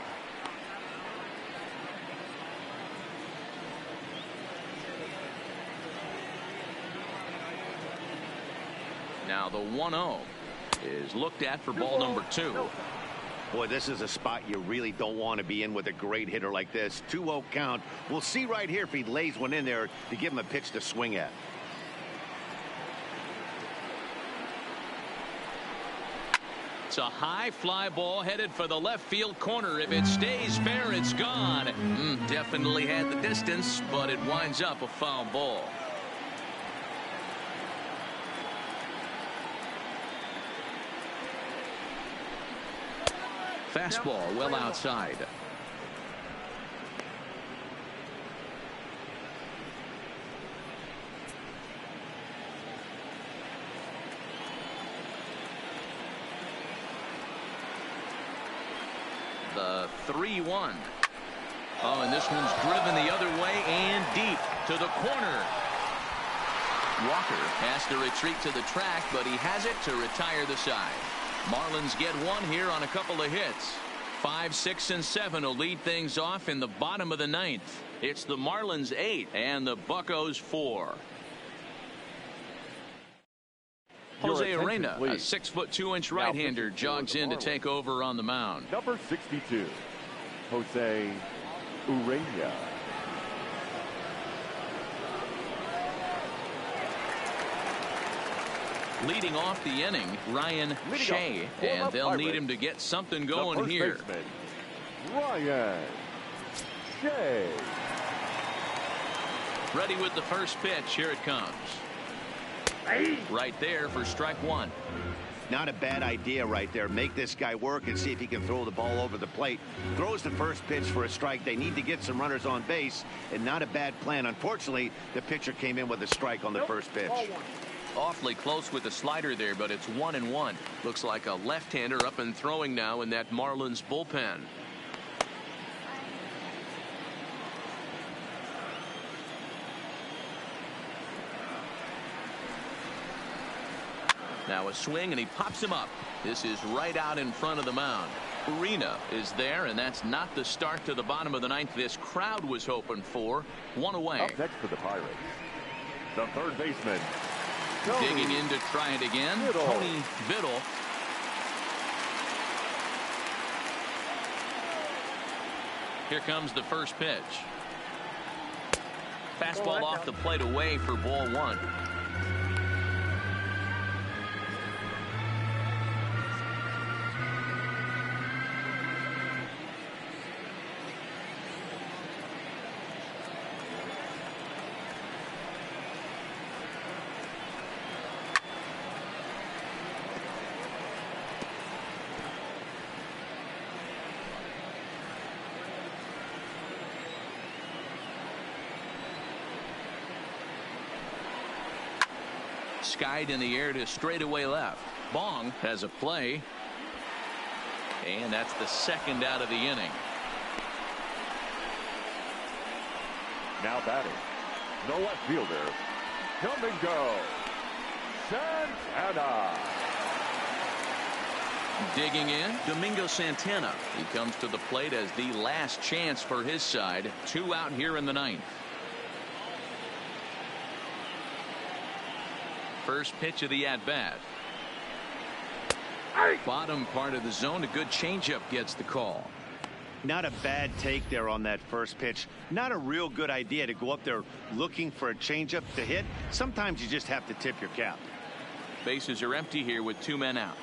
Now the 1-0 is looked at for ball number 2. Boy, this is a spot you really don't want to be in with a great hitter like this. 2-0 count. We'll see right here if he lays one in there to give him a pitch to swing at. It's a high fly ball headed for the left field corner. If it stays fair, it's gone. Definitely had the distance, but it winds up a foul ball. Fastball well outside. The 3-1. Oh, and this one's driven the other way and deep to the corner. Walker has to retreat to the track, but he has it to retire the side. Marlins get one here on a couple of hits. 5, 6, and 7 will lead things off in the bottom of the 9th. It's the Marlins 8 and the Buccos 4. Jose Arena, a 6'2" right-hander, jogs in to take over on the mound. Number 62, Jose Urena. Leading off the inning, Ryan Shea, and they'll need him to get something going here. Ryan Shea. Ready with the first pitch. Here it comes. Right there for strike 1. Not a bad idea right there. Make this guy work and see if he can throw the ball over the plate. Throws the first pitch for a strike. They need to get some runners on base, and not a bad plan. Unfortunately, the pitcher came in with a strike on the first pitch. Awfully close with the slider there, but it's 1-1. Looks like a left-hander up and throwing now in that Marlins bullpen. Now a swing, and he pops him up. This is right out in front of the mound. Arena is there, and that's not the start to the bottom of the ninth this crowd was hoping for. One away. Up next for the Pirates, the third baseman. Digging in to try it again. Tony Biddle. Here comes the first pitch. Fastball off the plate away for ball one. Skied in the air to straightaway left. Bong has a play. And that's the second out of the inning. Now batting, the left fielder, Domingo Santana. Digging in, Domingo Santana. He comes to the plate as the last chance for his side. 2 out here in the ninth. First pitch of the at-bat. Bottom part of the zone. A good changeup gets the call. Not a bad take there on that first pitch. Not a real good idea to go up there looking for a changeup to hit. Sometimes you just have to tip your cap. Bases are empty here with 2 men out.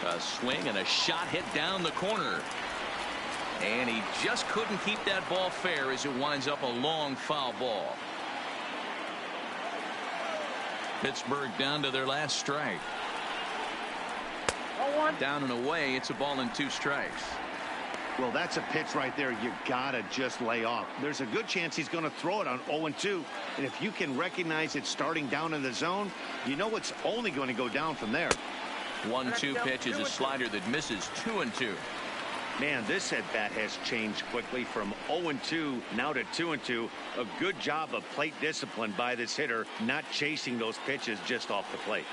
A swing and a shot hit down the corner. And he just couldn't keep that ball fair as it winds up a long foul ball. Pittsburgh down to their last strike. Down and away. It's a ball and 2 strikes. Well, that's a pitch right there you gotta just lay off. There's a good chance he's going to throw it on 0-2, and if you can recognize it starting down in the zone, you know it's only going to go down from there. 1-2 pitch is a slider that misses. 2-2. Man, this at bat has changed quickly from 0-2 now to 2-2. A good job of plate discipline by this hitter, not chasing those pitches just off the plate.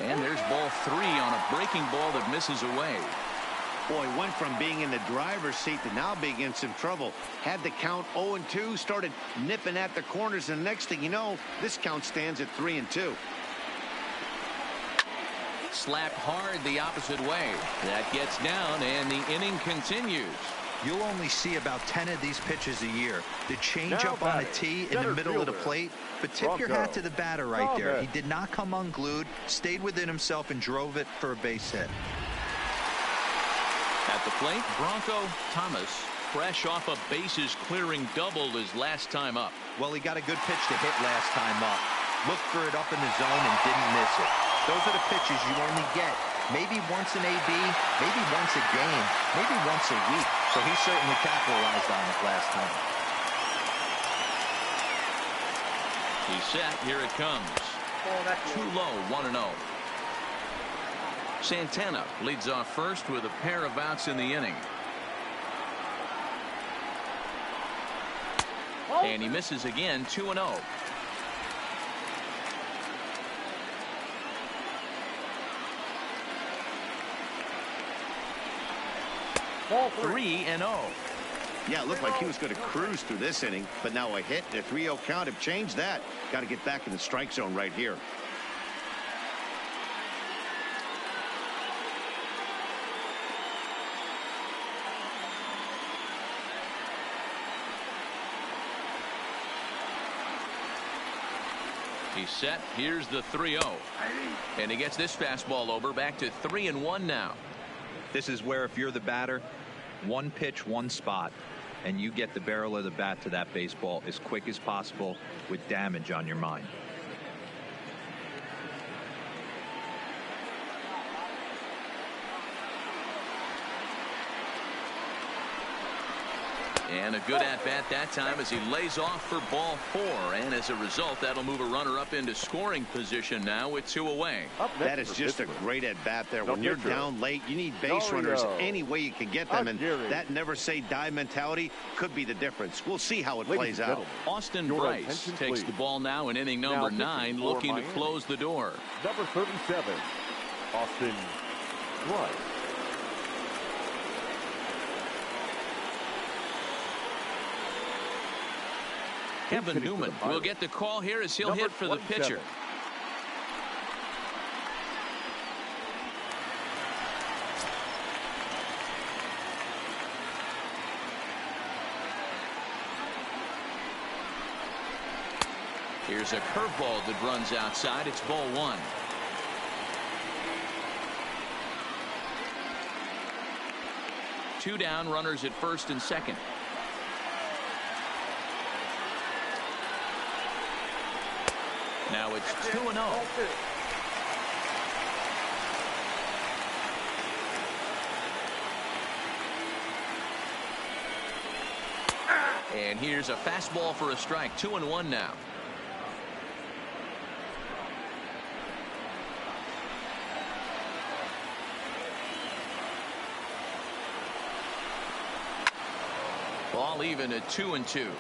And there's ball 3 on a breaking ball that misses away. Boy, went from being in the driver's seat to now being in some trouble. Had the count 0-2, started nipping at the corners, and the next thing you know, this count stands at 3-2. Slapped hard the opposite way. That gets down, and the inning continues. You'll only see about 10 of these pitches a year. The change up on a tee in the middle of the plate. But tip your hat to the batter right there. He did not come unglued, stayed within himself, and drove it for a base hit. At the plate, Bronco Thomas, fresh off a bases clearing double his last time up. Well, he got a good pitch to hit last time up. Looked for it up in the zone and didn't miss it. Those are the pitches you only get maybe once an AB, maybe once a game, maybe once a week. So he certainly capitalized on it last time. He's set. Here it comes. Too low. 1-0. Santana leads off first with a pair of outs in the inning. And he misses again. 2-0. 3-0. Yeah, it looked like he was going to cruise through this inning, but now a hit and a 3-0 count have changed that. Got to get back in the strike zone right here. He's set. Here's the 3-0. And he gets this fastball over. Back to 3-1 now. This is where if you're the batter, one pitch, one spot, and you get the barrel of the bat to that baseball as quick as possible with damage on your mind. And a good at-bat that time as he lays off for ball 4. And as a result, that'll move a runner up into scoring position now with 2 away. That is just a great at-bat there. When you're down late, you need base runners any way you can get them. And that never say die mentality could be the difference. We'll see how it plays out. Austin Bryce takes the ball now in inning number 9, looking to close the door. Number 37, Austin Bryce. Kevin Newman will get the call here as he'll hit for the pitcher. Here's a curveball that runs outside. It's ball 1. Two down, runners at first and second. Now it's 2-0. And here's a fastball for a strike. 2-1 now. Ball even at 2-2.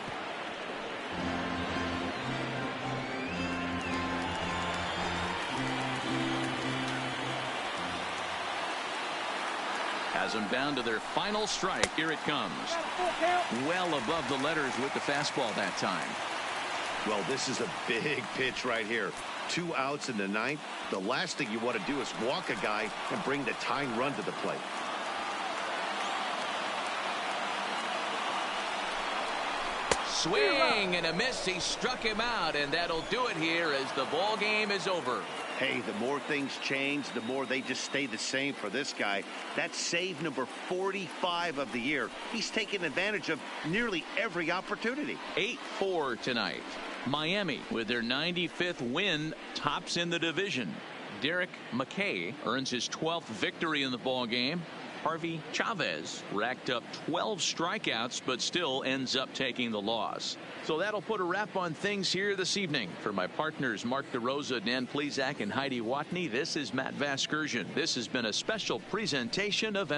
Has them down to their final strike. Here it comes. Well above the letters with the fastball that time. Well, this is a big pitch right here. 2 outs in the 9th. The last thing you want to do is walk a guy and bring the tying run to the plate. Swing and a miss. He struck him out, and that'll do it here as the ball game is over. Hey, the more things change, the more they just stay the same for this guy. That's save number 45 of the year. He's taken advantage of nearly every opportunity. 8-4 tonight. Miami, with their 95th win, tops in the division. Derek McKay earns his 12th victory in the ball game. Harvey Chavez racked up 12 strikeouts, but still ends up taking the loss. So that'll put a wrap on things here this evening. For my partners, Mark DeRosa, Dan Plezak, and Heidi Watney, this is Matt Vasgersian. This has been a special presentation of